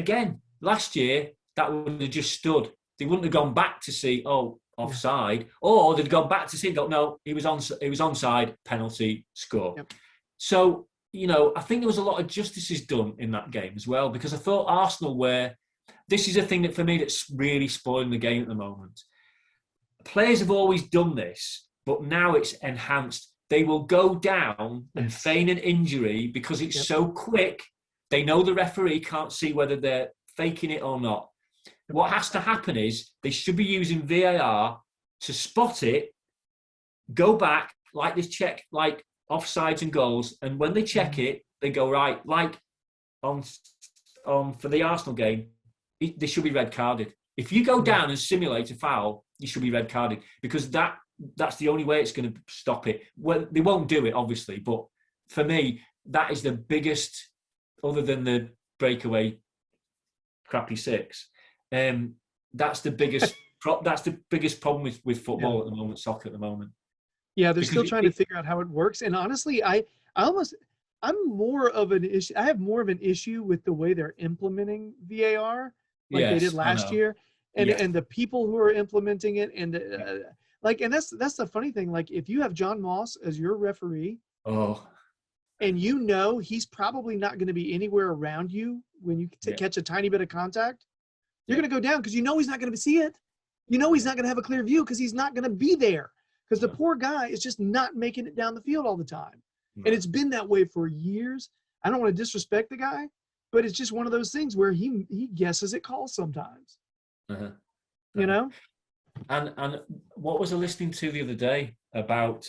again, last year, that would have just stood. They wouldn't have gone back to see, offside, or they'd gone back to see, go, no, he was onside, penalty, score. Yep. So, I think there was a lot of justices done in that game as well, because I thought Arsenal this is a thing that for me that's really spoiling the game at the moment. Players have always done this, but now it's enhanced. They will go down and feign an injury because it's so quick. They know the referee can't see whether they're faking it or not. What has to happen is they should be using VAR to spot it, go back, like this check, like offsides and goals, and when they check it, they go, right, like on for the Arsenal game, they should be red carded. If you go down and simulate a foul, you should be red carded, because that's the only way it's going to stop it. Well, they won't do it, obviously, but for me, that is the biggest, other than the breakaway crappy six. That's the biggest. That's the biggest problem with football at the moment, soccer at the moment. Yeah, they're still trying to figure out how it works. And honestly, I'm more of an issue. I have more of an issue with the way they're implementing VAR, like they did last year, and the people who are implementing it, and and that's the funny thing. Like, if you have John Moss as your referee, and he's probably not going to be anywhere around you when you catch a tiny bit of contact, you're going to go down because he's not going to see it. He's not going to have a clear view because he's not going to be there. Because the poor guy is just not making it down the field all the time. And it's been that way for years. I don't want to disrespect the guy, but it's just one of those things where he guesses at calls sometimes. You know? And what was I listening to the other day about,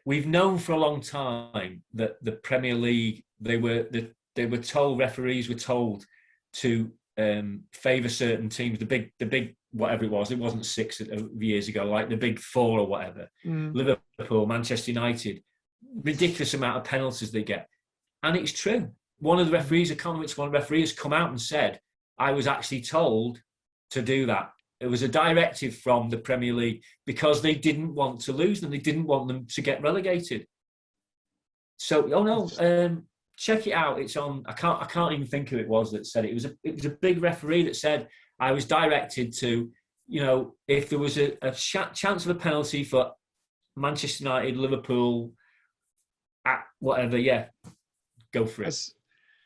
we've known for a long time that the Premier League, referees were told to favour certain teams, the big whatever it wasn't 6 years ago, like the big 4 or whatever. Liverpool, Manchester United, ridiculous amount of penalties they get. And it's true. One of the referees, I can't remember which one referee, has come out and said, I was actually told to do that. It was a directive from the Premier League because they didn't want to lose them. They didn't want them to get relegated. So, check it out. It's on. I can't even think who it was that said it. It was a big referee that said, I was directed to, if there was a chance of a penalty for Manchester United, Liverpool, at whatever, go for it.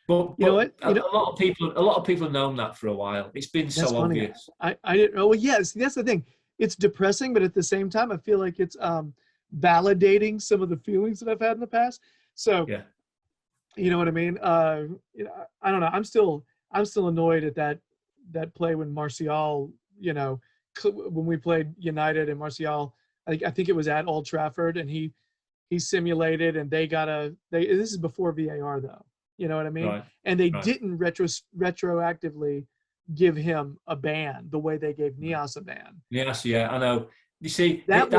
But you know what? A lot of people have known that for a while. It's been so obvious. I didn't know. Well, yes, that's the thing. It's depressing, but at the same time, I feel like it's validating some of the feelings that I've had in the past. So, you know what I mean? I don't know. I'm still annoyed at that play when Martial, when we played United and Martial, I think it was at Old Trafford, and he simulated, and this is before VAR though. You know what I mean? Right. And they didn't retroactively give him a ban the way they gave Nias a ban. Yes, I know. You see, that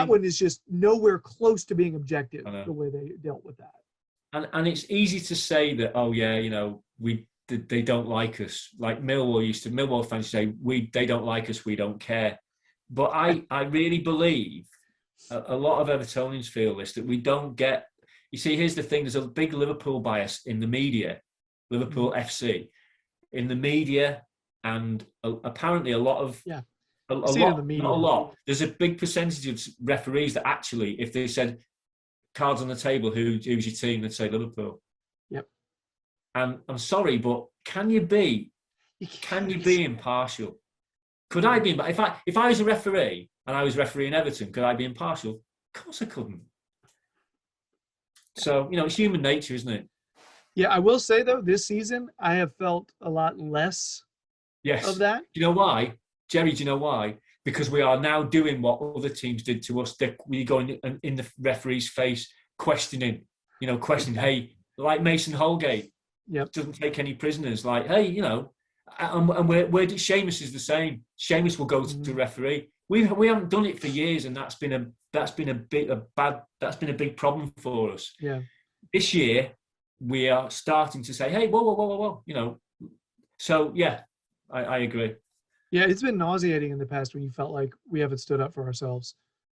one is just nowhere close to being objective, the way they dealt with that. And it's easy to say that, they don't like us. Like Millwall fans say, they don't like us, we don't care. But I really believe a lot of Evertonians feel this, that we don't get. You see, here's the thing: there's a big Liverpool bias in the media, Liverpool FC, in the media, and apparently a lot of not a lot. There's a big percentage of referees that actually, if they said cards on the table, who's your team, they'd say Liverpool. Yep. And I'm sorry, but can you be impartial? Could I be? If I was a referee and I was refereeing Everton, could I be impartial? Of course I couldn't. So, it's human nature, isn't it? Yeah, I will say though, this season I have felt a lot less of that. Do you know why, Gerry? Do you know why? Because we are now doing what other teams did to us. We go in the referee's face, questioning. Hey, like Mason Holgate, doesn't take any prisoners. Like, hey, and Seamus is the same. Seamus will go to the referee. We haven't done it for years, and that's been a big problem for us. Yeah. This year, we are starting to say, hey, whoa. So yeah, I agree. Yeah, it's been nauseating in the past when you felt like we haven't stood up for ourselves.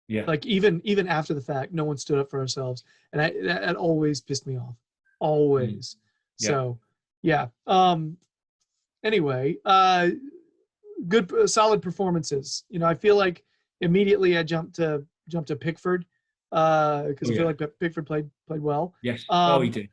Yeah. Like even after the fact, no one stood up for ourselves, and that always pissed me off. Always. Yeah. So, yeah. Anyway, good, solid performances. I feel like immediately I jumped to Pickford because I feel like Pickford played well. Yes. He did.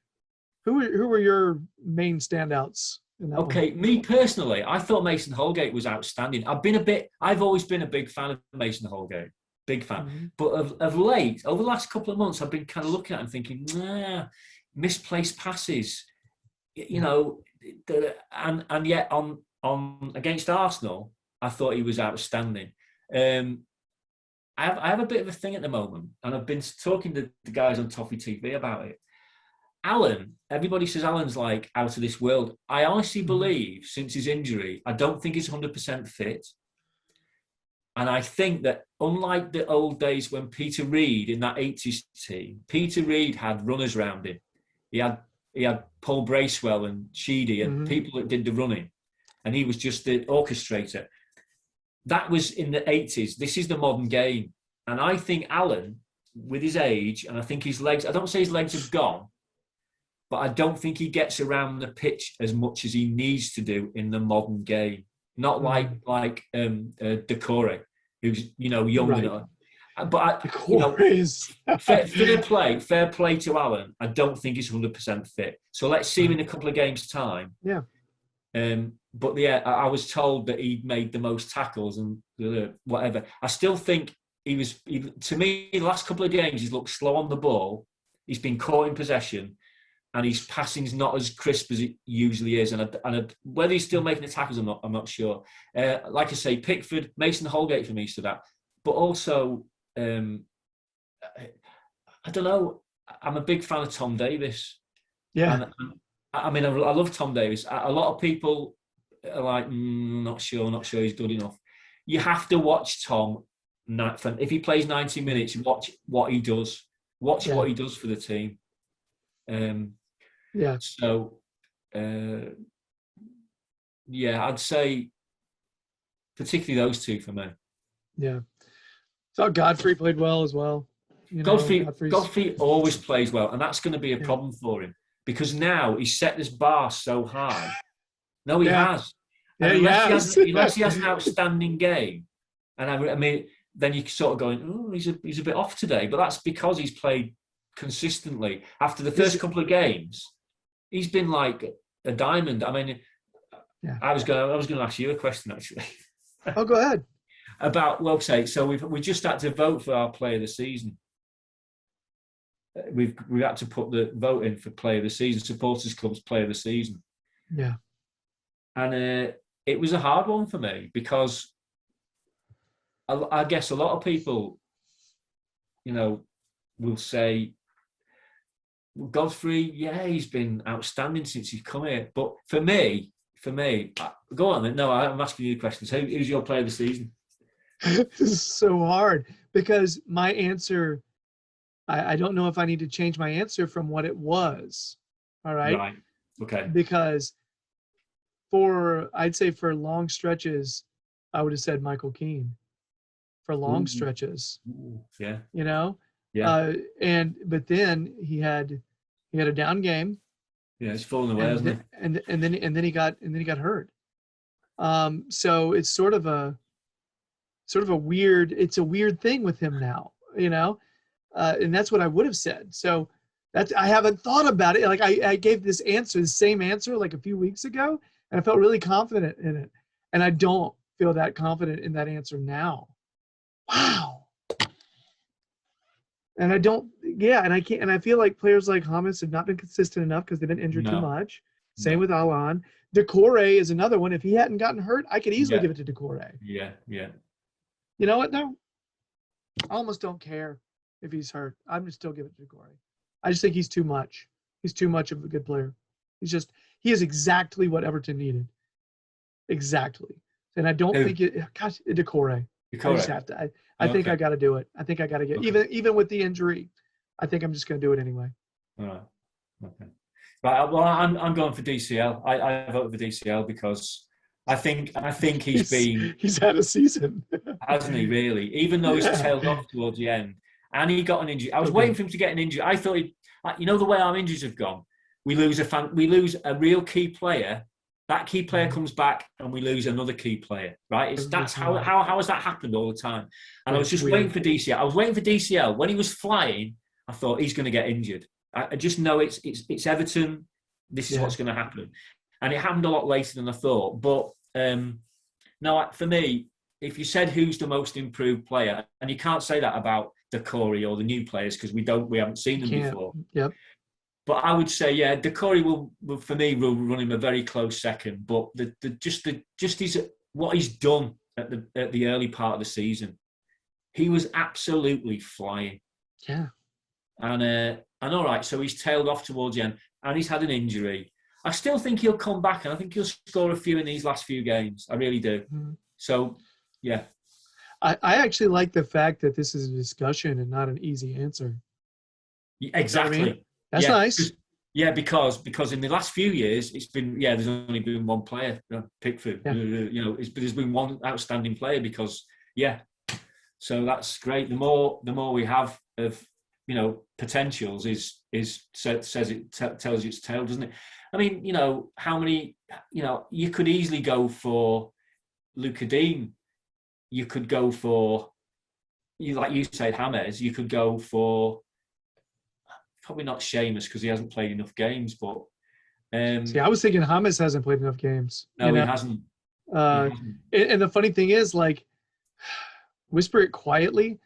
Who were your main standouts in that one? Me personally, I thought Mason Holgate was outstanding. I've always been a big fan of Mason Holgate, big fan. Mm-hmm. But of late, over the last couple of months, I've been kind of looking at him thinking, misplaced passes, and yet on against Arsenal, I thought he was outstanding. I have a bit of a thing at the moment, and I've been talking to the guys on Toffee TV about it. Alan, everybody says Alan's like out of this world. I honestly believe since his injury, I don't think he's 100% fit. And I think that unlike the old days when Peter Reid in that 80s team, Peter Reid had runners around him. He had Paul Bracewell and Sheedy and people that did the running. And he was just the orchestrator. That was in the 80s. This is the modern game. And I think Alan, with his age, and I think his legs, I don't say his legs have gone, but I don't think he gets around the pitch as much as he needs to do in the modern game. Not like Decore, who's young enough. But fair play to Alan. I don't think he's 100% fit. So let's see him in a couple of games' time. Yeah. But yeah, I was told that he made the most tackles and whatever. I still think to me, the last couple of games, he's looked slow on the ball. He's been caught in possession. And his passing's not as crisp as it usually is. And whether he's still making the tackles or not, I'm not sure. Like I say, Pickford, Mason Holgate for me stood out. But also, I don't know, I'm a big fan of Tom Davies. Yeah. And, I love Tom Davies. A lot of people are like, not sure he's good enough. You have to watch Tom. If he plays 90 minutes, watch what he does. Watch what he does for the team. So, I'd say particularly those two for me. Yeah. So Godfrey played well as well. Godfrey always plays well, and that's going to be a problem for him because now he's set this bar so high. No, he has. Yeah, unless he has an outstanding game, and I mean, then you're sort of going, oh, he's a bit off today, but that's because he's played consistently. After the first couple of games, he's been like a diamond. I mean, I was going to ask you a question actually. Oh, go ahead. So we just had to vote for our player of the season. We've had to put the vote in for player of the season, supporters club's player of the season. Yeah. And it was a hard one for me because I guess a lot of people, will say, Godfrey, he's been outstanding since he's come here. But for me, go on then. No, I'm asking you the questions. Who's your player of the season? This is so hard because my answer, I don't know if I need to change my answer from what it was. All right. Right. Okay. Because I'd say for long stretches, I would have said Michael Keane for long stretches. Yeah. Yeah. But then he had a down game. Yeah, it's fallen away, hasn't it? And then he got hurt. So it's sort of a weird thing with him now, and that's what I would have said. So I haven't thought about it. Like I gave this answer, the same answer like a few weeks ago, and I felt really confident in it. And I don't feel that confident in that answer now. Wow. And I don't, yeah, and I can't, and I feel like players like Hamas have not been consistent enough because they've been injured too much. Same with Alan. Decore is another one. If he hadn't gotten hurt, I could easily give it to Decore. Yeah. You know what? No, I almost don't care if he's hurt. I'm going to still give it to Decore. I just think he's too much. He's too much of a good player. He is exactly what Everton needed. Exactly. And I don't think gosh, Decore. I just have to. I think I got to do it. I think I got to get even with the injury. I think I'm just going to do it anyway. All right. Okay. Right. Well, I'm going for DCL. I vote for DCL because I think he's had a season, hasn't he? Really, even though he's tailed off towards the end, and he got an injury. I was waiting for him to get an injury. I thought, the way our injuries have gone, we lose a real key player. That key player comes back, and we lose another key player. Right? That's how has that happened all the time? And I was just waiting for DCL. I was waiting for DCL when he was flying. I thought he's going to get injured. I just know it's Everton. This is what's going to happen, and it happened a lot later than I thought. But no, for me, if you said who's the most improved player, and you can't say that about Decore or the new players because we haven't seen them before. Yep. But I would say, Decore will for me will run him a very close second. But what he's done at the early part of the season, he was absolutely flying. Yeah. And all right, so he's tailed off towards the end, and he's had an injury. I still think he'll come back, and I think he'll score a few in these last few games. I really do. Mm-hmm. So, yeah. I actually like the fact that this is a discussion and not an easy answer. Exactly. You know what I mean? That's nice. Yeah, because in the last few years, it's been there's only been one player, Pickford. Yeah. There's been one outstanding player because so that's great. The more we have of potentials tells you its tale, doesn't it? I mean, how many? You could easily go for Luka Dean. You could go for like you said, James. You could go for. Probably not Seamus because he hasn't played enough games, but see, I was thinking James hasn't played enough games. No, he hasn't. And the funny thing is, like, whisper it quietly.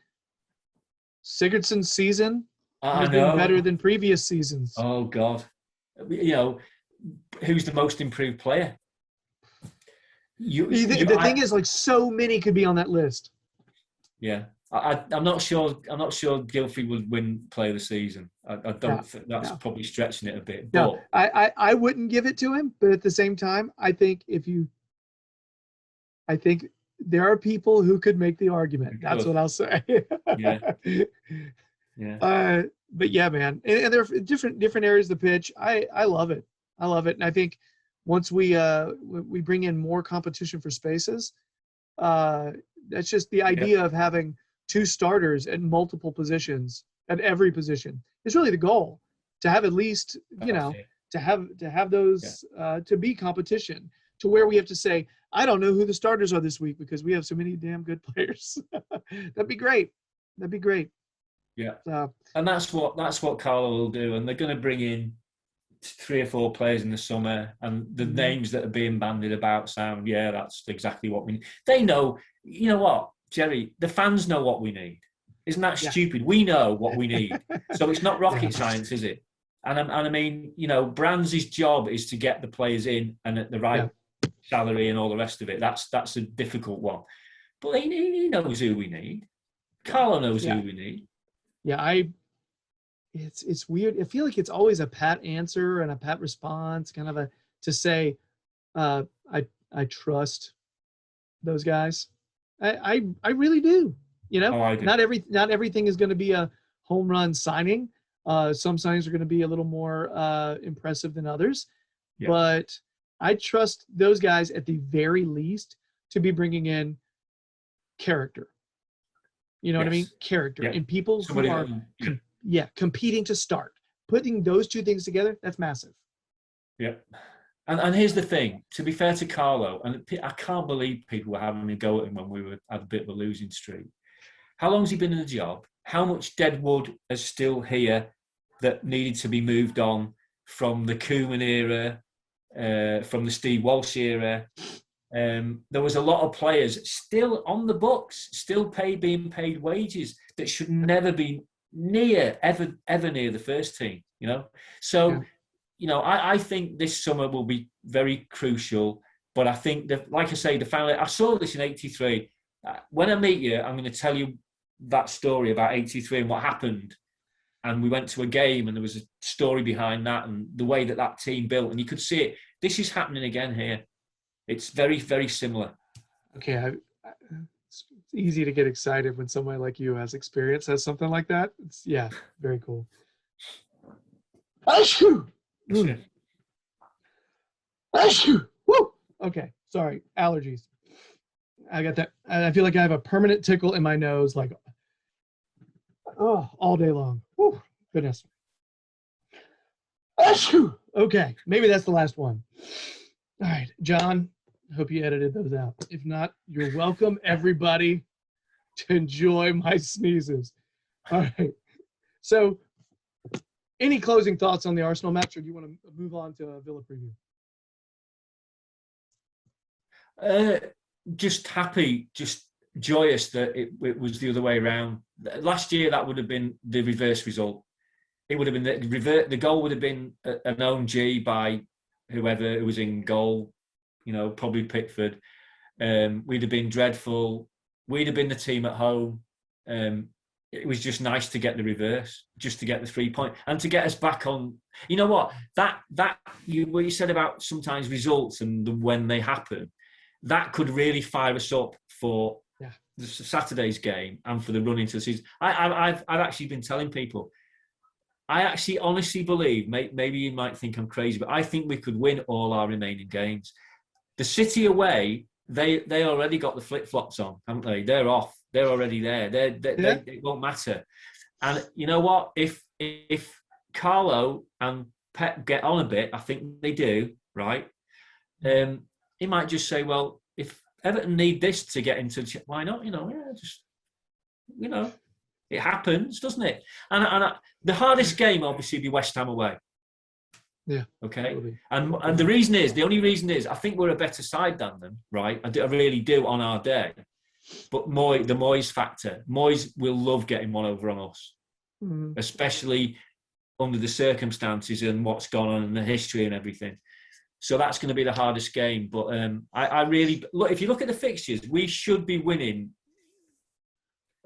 Sigurdsson's season has been better than previous seasons. Oh God, who's the most improved player? The thing is, like, so many could be on that list. Yeah. I'm not sure. I'm not sure Gilfrey would win Player of the Season. I don't think that's probably stretching it a bit. But no, I wouldn't give it to him. But at the same time, I think there are people who could make the argument. That's what I'll say. Yeah. But yeah, man, and there are different areas of the pitch. I love it. I love it, and I think once we bring in more competition for spaces, that's just the idea of having two starters at multiple positions at every position is really the goal, to have at least to have those to be competition, to where we have to say, I don't know who the starters are this week because we have so many damn good players. That'd be great. Yeah. And that's what Carlo will do, and they're going to bring in 3 or 4 players in the summer, and the names that are being bandied about sound, that's exactly what we need. They know, you know what, Gerry, the fans know what we need. Isn't that stupid? We know what we need. So it's not rocket science, is it? And I mean, Brands' job is to get the players in and at the right salary and all the rest of it. That's a difficult one. But he knows who we need. Carlo knows who we need. Yeah, it's weird. I feel like it's always a pat answer and a pat response, kind of to say, I trust those guys. I really do. I do. Not everything is going to be a home run signing. Some signings are going to be a little more impressive than others, but I trust those guys at the very least to be bringing in character. You know what I mean? Character and people who are competing to start. Putting those two things together, that's massive. Yeah. And here's the thing, to be fair to Carlo, and I can't believe people were having a go at him when we had a bit of a losing streak. How long has he been in the job? How much dead wood is still here that needed to be moved on from the Koeman era, from the Steve Walsh era. There was a lot of players still on the books, still being paid wages that should never be ever near the first team, So, I think this summer will be very crucial. But I think that, like I say, I saw this in '83. When I meet you, I'm going to tell you that story about '83 and what happened. And we went to a game, and there was a story behind that, and the way that team built, and you could see it. This is happening again here. It's very, very similar. Okay, it's easy to get excited when somebody like you has something like that. It's very cool. Woo! Okay, sorry, allergies. I got that. I feel like I have a permanent tickle in my nose, like all day long. Woo, goodness. Okay, maybe that's the last one. All right, John, hope you edited those out. If not, you're welcome, everybody, to enjoy my sneezes. All right. So, any closing thoughts on the Arsenal match, or do you want to move on to a Villa preview? Just happy, just joyous that it was the other way around. Last year, that would have been the reverse result. It would have been the goal would have been an own G by whoever was in goal, probably Pickford. We'd have been dreadful. We'd have been the team at home. It was just nice to get the reverse, just to get the 3 point and to get us back on. You know what? What you said about sometimes results and when they happen, that could really fire us up for Saturday's game and for the run into the season. I've actually been telling people, I actually honestly believe, maybe you might think I'm crazy, but I think we could win all our remaining games. The City away, they already got the flip-flops on, haven't they? They're off. They're already there. It won't matter. And you know what? If Carlo and Pep get on a bit, I think they do, right? He might just say, well, if Everton need this to get into, why not? It happens, doesn't it? And the hardest game, obviously, be West Ham away. Yeah. Okay. And the only reason is, I think we're a better side than them, right? I really do on our day. But the Moyes factor. Moyes will love getting one over on us, especially under the circumstances and what's gone on in the history and everything. So that's going to be the hardest game. But I really look. If you look at the fixtures, we should be winning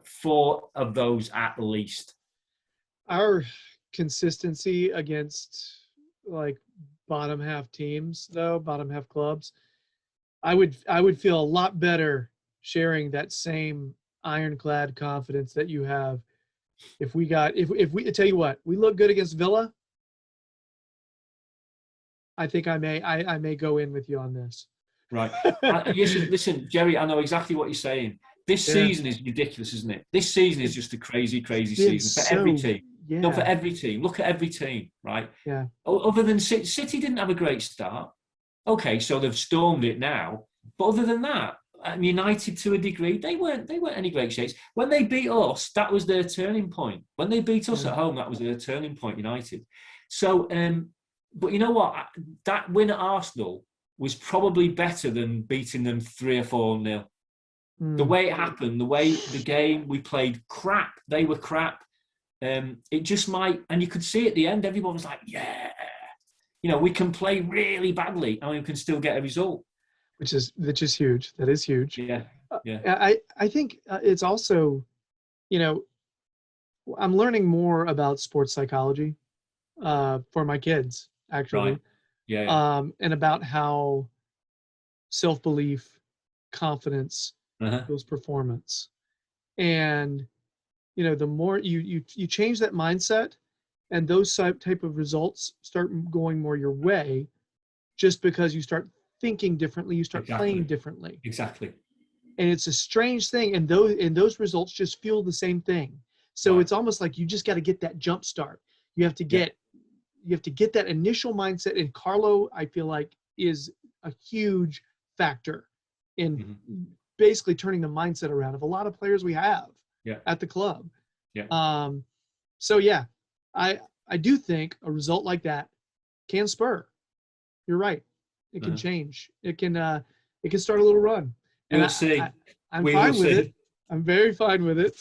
4 of those at least. Our consistency against bottom half teams, bottom half clubs, I would feel a lot better sharing that same ironclad confidence that you have. If we tell you what, we look good against Villa, I think I may go in with you on this. Right. Listen, Gerry, I know exactly what you're saying. This season is ridiculous, isn't it? This season is just a crazy, crazy season for every team. Yeah. No, for every team. Look at every team, right? Yeah. Other than City didn't have a great start. Okay, so they've stormed it now. But other than that, United to a degree, they weren't any great shakes. When they beat us, that was their turning point. When they beat us at home, that was their turning point, United. So, but you know what? That win at Arsenal was probably better than beating them 3 or 4-0. The way it happened, the way the game, we played crap. They were crap. It just might, and you could see at the end, everyone was like, yeah. We can play really badly and we can still get a result. Which is huge. That is huge. Yeah. I think it's also, I'm learning more about sports psychology for my kids, actually. Right. Yeah. And about how self-belief, confidence, builds performance. And, the more you change that mindset and those type of results start going more your way, just because you start thinking differently, you start playing differently. Exactly. And it's a strange thing. And those results just feel the same thing. So it's almost like you just got to get that jump start. You have to get that initial mindset. And Carlo, I feel like, is a huge factor in basically turning the mindset around of a lot of players we have at the club. Yeah. So yeah, I do think a result like that can spur. You're right. It can change. It can start a little run. And We'll see. I'm We will fine with see. it. I'm very fine with it.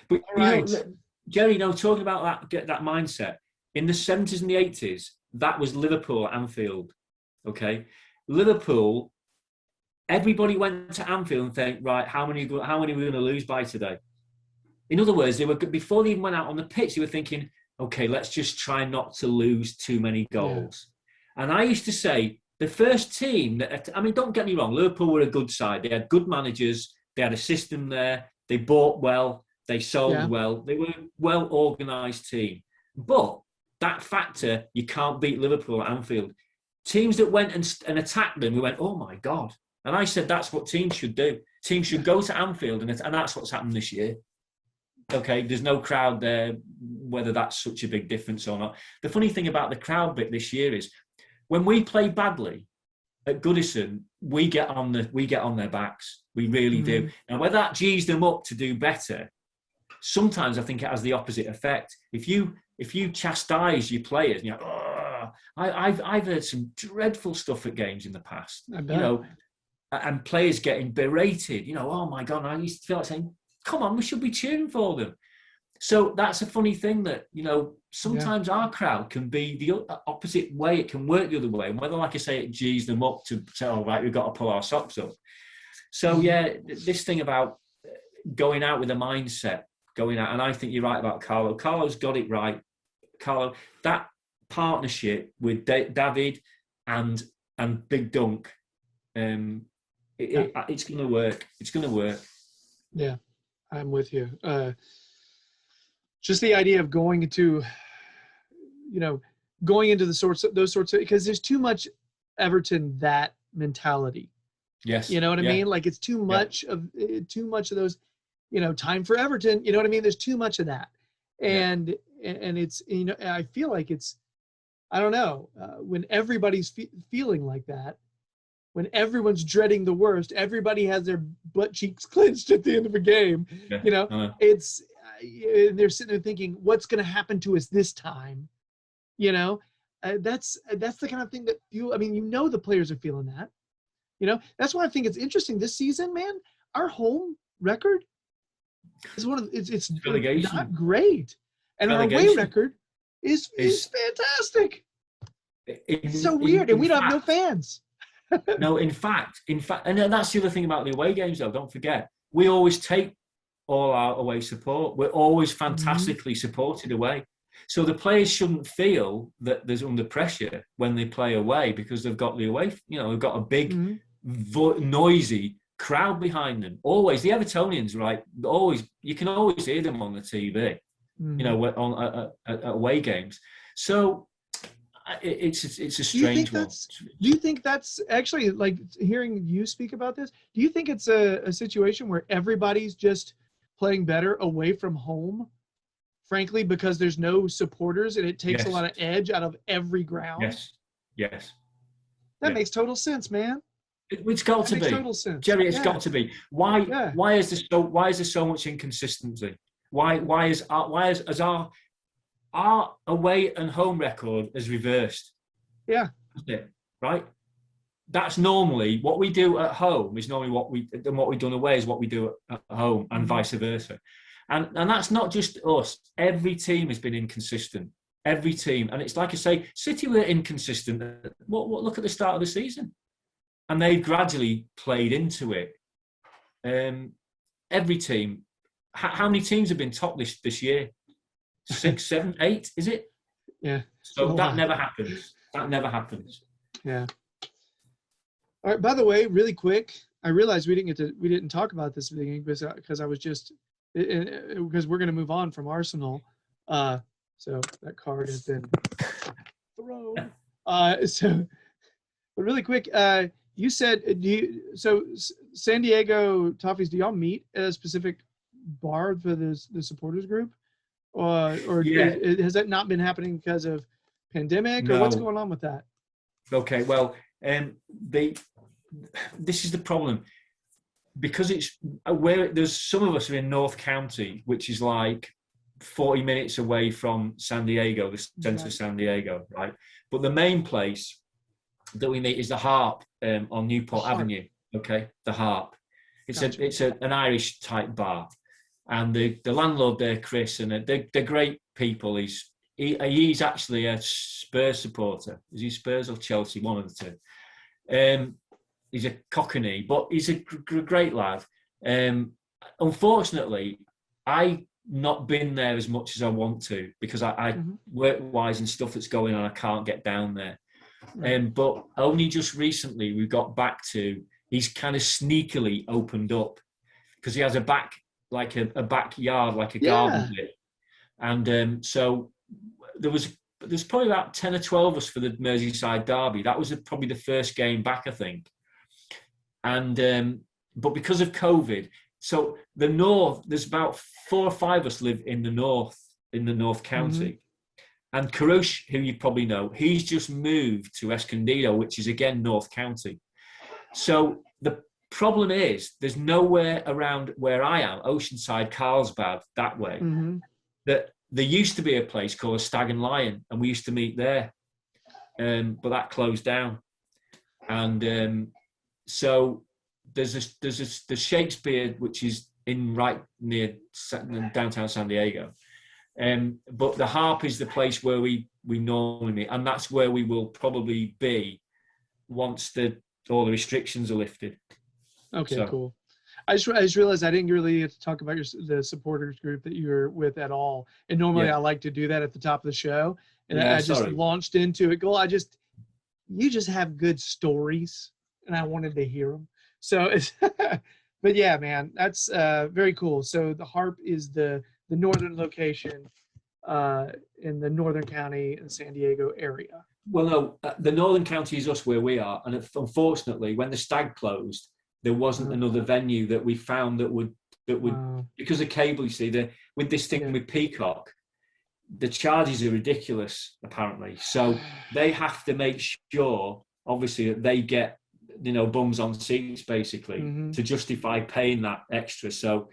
But All right. Gerry, talking about that mindset, in the 70s and the 80s, that was Liverpool at Anfield. Okay, Liverpool. Everybody went to Anfield and think, right, how many are we going to lose by today? In other words, they were, before they even went out on the pitch, they were thinking, okay, let's just try not to lose too many goals. Yeah. And I used to say, the first team don't get me wrong, Liverpool were a good side. They had good managers. They had a system there. They bought well. They sold well. They were a well-organised team. But that factor, you can't beat Liverpool at Anfield. Teams that went and attacked them, we went, oh my God. And I said, that's what teams should do. Teams should go to Anfield, and that's what's happened this year. Okay, there's no crowd there, whether that's such a big difference or not. The funny thing about the crowd bit this year is, when we play badly at Goodison, we get on their backs. We really do. Now, whether that G's them up to do better, sometimes I think it has the opposite effect. If you chastise your players, I've heard some dreadful stuff at games in the past. And players getting berated. Oh my God! I used to feel like saying, "Come on, we should be cheering for them." So that's a funny thing that, sometimes our crowd can be the opposite way. It can work the other way. And whether, like I say, it G's them up to say, all right, we've got to pull our socks up. So, this thing about going out with a mindset, going out, and I think you're right about Carlo. Carlo's got it right. Carlo, that partnership with David and Big Dunk, it's going to work. It's going to work. Yeah, I'm with you. Just the idea of going into those sorts of, because there's too much Everton, that mentality. Yes. You know what I mean? Like, it's too much of those, time for Everton. You know what I mean? There's too much of that. And it's, I feel like it's, I don't know, when everybody's feeling like that, when everyone's dreading the worst, everybody has their butt cheeks clenched at the end of a game. It's, they're sitting there thinking, what's going to happen to us this time? That's the kind of thing that the players are feeling that. That's why I think it's interesting this season, man. Our home record is it's not great, and our away record is fantastic. It's so weird, and we don't have no fans. No, in fact, and that's the other thing about the away games, though. Don't forget, we always take all our away support. We're always fantastically supported away. So the players shouldn't feel that there's under pressure when they play away, because they've got the away, they've got a big, noisy crowd behind them. Always, the Evertonians, right? Always, you can always hear them on the TV, on away games. So it's a strange one. Do you think that's actually, like, hearing you speak about this? Do you think it's a situation where everybody's just playing better away from home, frankly, because there's no supporters and it takes a lot of edge out of every ground? Yes. That makes total sense, man. It's got to be. Total sense. Gerry, it's got to be. Why is there so much inconsistency? Why is our away and home record is reversed? Yeah. That's it, right? That's normally what we do at home is normally what we've done away is what we do at home, and vice versa. And that's not just us. Every team has been inconsistent. Every team. And it's like I say, City were inconsistent. Look at the start of the season. And they've gradually played into it. Every team. How many teams have been top this year? 6, 7, 8, is it? Yeah. So that never happens. That never happens. Yeah. All right. By the way, really quick, I realized we didn't talk about this at the beginning because I was just because we're going to move on from Arsenal. So that card has been thrown. But really quick, you said, San Diego Toffees, do y'all meet at a specific bar for the supporters group? Or has that not been happening because of pandemic? Or what's going on with that? Okay, well, this is the problem. Because it's where there's some of us are in North County, which is like 40 minutes away from San Diego, the centre of San Diego, right? But the main place that we meet is the Harp on Newport Avenue. Okay, the Harp. It's an Irish type bar, and the landlord there, Chris, and they're great people. He's actually a Spurs supporter. Is he Spurs or Chelsea? One of the two. He's a Cockney, but he's a great lad. Unfortunately, I've not been there as much as I want to because I work-wise and stuff that's going on, I can't get down there. But only just recently we got back to, he's kind of sneakily opened up because he has a backyard, like a garden bit. And so there's probably about 10 or 12 of us for the Merseyside derby. That was probably the first game back, I think. And but because of COVID, so the north, there's about 4 or 5 of us live in the North County. And Karush, who you probably know, he's just moved to Escondido, which is again North County. So the problem is there's nowhere around where I am, Oceanside, Carlsbad, that way, that there used to be a place called a Stag and Lion, and we used to meet there. But that closed down. And so there's the Shakespeare, which is in right near downtown San Diego. But the Harp is the place where we normally meet, and that's where we will probably be once all the restrictions are lifted. Okay, cool. I just realized I didn't really get to talk about the supporters group that you're with at all. And normally I like to do that at the top of the show, and I just launched into it. You just have good stories, and I wanted to hear them. So it's, but yeah, man, that's very cool. So the Harp is the northern location in the Northern County and San Diego area. Well, no, the Northern County is us where we are. And unfortunately, when the Stag closed, there wasn't another venue that we found that would because of cable, you see, with this thing with Peacock, the charges are ridiculous, apparently. So they have to make sure, obviously, that they get, bums on seats, basically, to justify paying that extra. So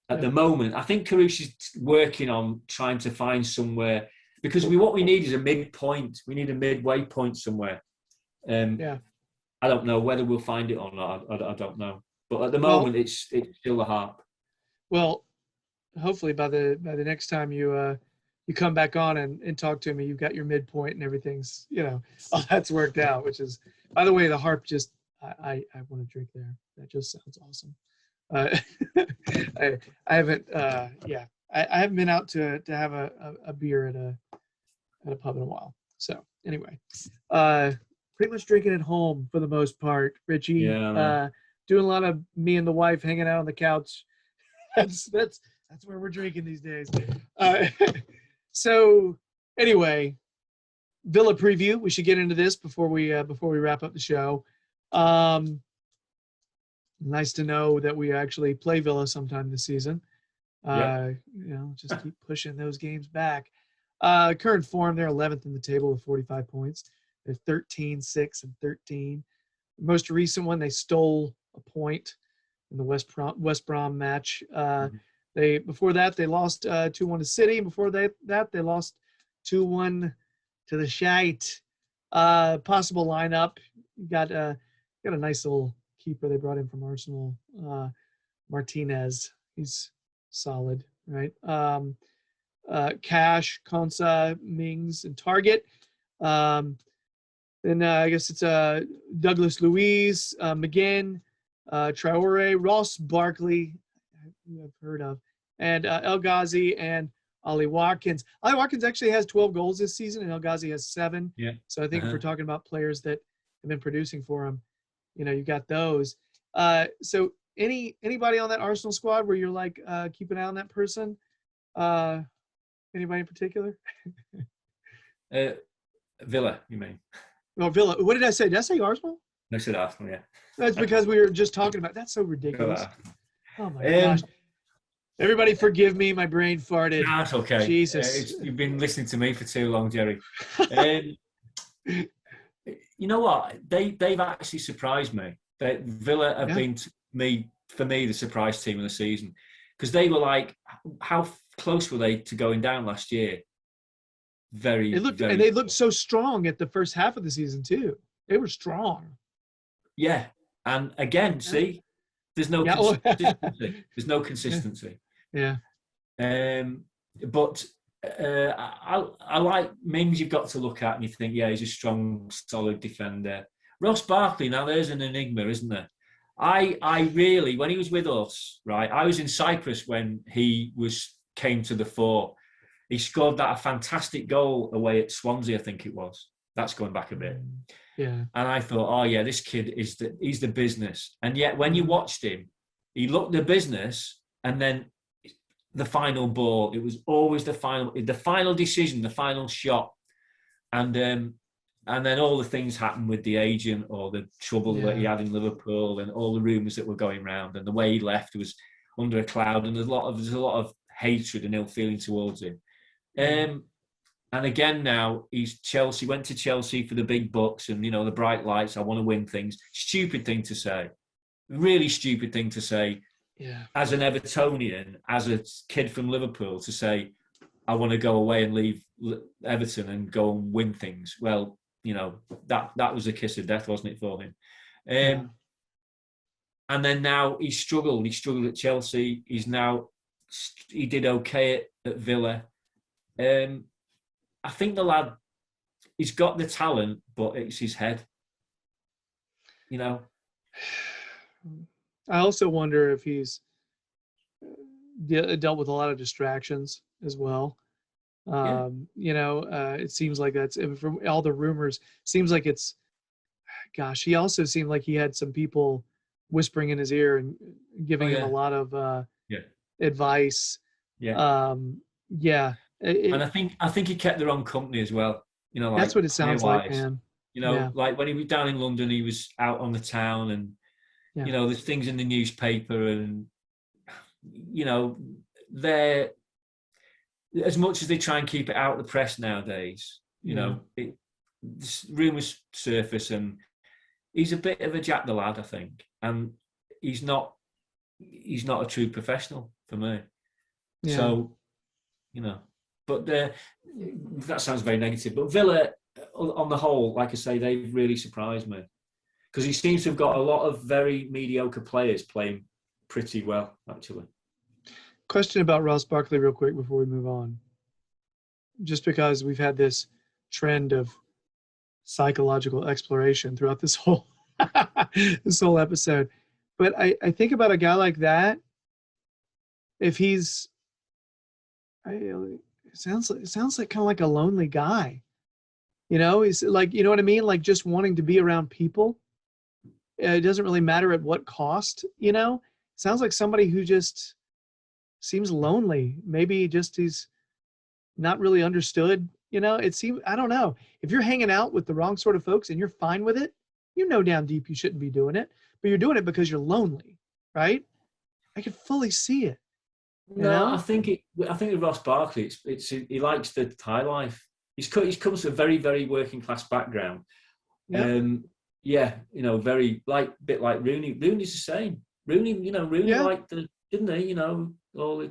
at the moment, I think Karush is working on trying to find somewhere, because what we need is a midpoint. We need a midway point somewhere. I don't know whether we'll find it or not. I don't know. But at the moment, it's still the Harp. Well, hopefully by the next time you come back on and talk to me, you've got your midpoint and everything's, all that's worked out, which is, by the way, the Harp just, I want to drink there. That just sounds awesome. I haven't, I haven't been out to have a beer at a pub in a while. So anyway, pretty much drinking at home for the most part, Richie. Doing a lot of me and the wife hanging out on the couch. That's where we're drinking these days. So anyway, Villa preview. We should get into this before we wrap up the show. Nice to know that we actually play Villa sometime this season. Just keep pushing those games back. Current form, they're 11th in the table with 45 points. They're 13, 6, and 13. Most recent one, they stole a point in the West Brom match. Before that they lost 2-1 to City, and before that they lost 2-1 to the Shite. Possible lineup, you got a nice little keeper they brought in from Arsenal, Martinez. He's solid, right? Cash, Konsa, Mings, and Target. Then I guess it's Douglas Luiz, McGinn, Traore, Ross Barkley, who I've heard of, and El Ghazi and Ollie Watkins. Ollie Watkins actually has 12 goals this season, and El Ghazi has 7. Yeah. So I think if we're talking about players that have been producing for him, you got those. So anybody on that Arsenal squad where you're like, keep an eye on that person? Anybody in particular? Villa, you mean? No, Villa. What did I say? Did I say Arsenal? I said Arsenal, yeah. That's because we were just talking about. That's so ridiculous. Oh my gosh! Everybody, forgive me. My brain farted. That's okay. Jesus, you've been listening to me for too long, Gerry. You know what? They've actually surprised me. Villa have been for me the surprise team of the season, because they were like, how close were they to going down last year? Very, very. They looked so strong at the first half of the season too. They were strong. Yeah, and again, see, there's no consistency. There's no consistency. Yeah. But I like Mings. You've got to look at and you think, yeah, he's a strong, solid defender. Ross Barkley, now there's an enigma, isn't there? I really, when he was with us, right? I was in Cyprus when he came to the fore. He scored a fantastic goal away at Swansea, I think it was. That's going back a bit. Yeah. And I thought, oh yeah, this kid he's the business. And yet when you watched him, he looked the business, and then the final ball, it was always the final decision, the final shot. And then all the things happened with the agent, or the trouble that he had in Liverpool, and all the rumours that were going around, and the way he left was under a cloud, and there's a lot of hatred and ill feeling towards him. And again now he's Chelsea, went to Chelsea for the big bucks and, the bright lights. I want to win things. Stupid thing to say. Really stupid thing to say. Yeah. As an Evertonian, as a kid from Liverpool, to say, I want to go away and leave Everton and go and win things. Well, that was a kiss of death, wasn't it, for him? And then now he struggled. He struggled at Chelsea. He did okay at Villa. I think the lad, he's got the talent, but it's his head. I also wonder if he's dealt with a lot of distractions as well. It seems like that's, from all the rumors, seems like he also seemed like he had some people whispering in his ear and giving him a lot of advice. And I think he kept the wrong company as well. That's what it sounds like, man. Like when he was down in London, he was out on the town, and there's things in the newspaper, and they're, as much as they try and keep it out of the press nowadays, rumours surface, and he's a bit of a Jack the Lad, I think, and he's not a true professional for me. So, but that sounds very negative. But Villa, on the whole, like I say, they've really surprised me, because he seems to have got a lot of very mediocre players playing pretty well, actually. Question about Ross Barkley real quick before we move on. Just because we've had this trend of psychological exploration throughout this whole episode. But I think about a guy like that, if he's, it sounds like kind of like a lonely guy. He's like, you know what I mean? Like just wanting to be around people. It doesn't really matter at what cost, Sounds like somebody who just seems lonely. Maybe just he's not really understood, It seems, I don't know. If you're hanging out with the wrong sort of folks and you're fine with it, down deep you shouldn't be doing it, but you're doing it because you're lonely, right? I could fully see it. No, I think with Ross Barkley, it's he likes the high life. He comes from a very, very working class background. Very bit like Rooney. Rooney's the same. Rooney liked didn't he? All the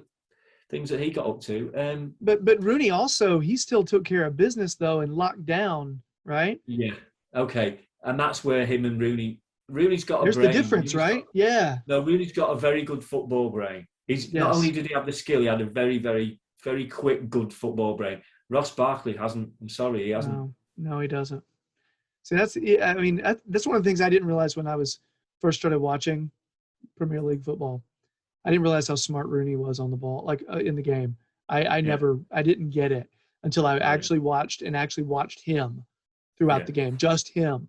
things that he got up to. But Rooney also, he still took care of business though and locked down, right? Yeah. Okay. And that's where him and Rooney's got a brain. There's the difference, right? Rooney's got a very good football brain. Not only did he have the skill, he had a very, very, very quick, good football brain. Ross Barkley hasn't. I'm sorry, he hasn't. No, he doesn't. See, that's one of the things I didn't realize when I first started watching Premier League football. I didn't realize how smart Rooney was on the ball, like in the game. I didn't get it until I actually watched him throughout the game, just him.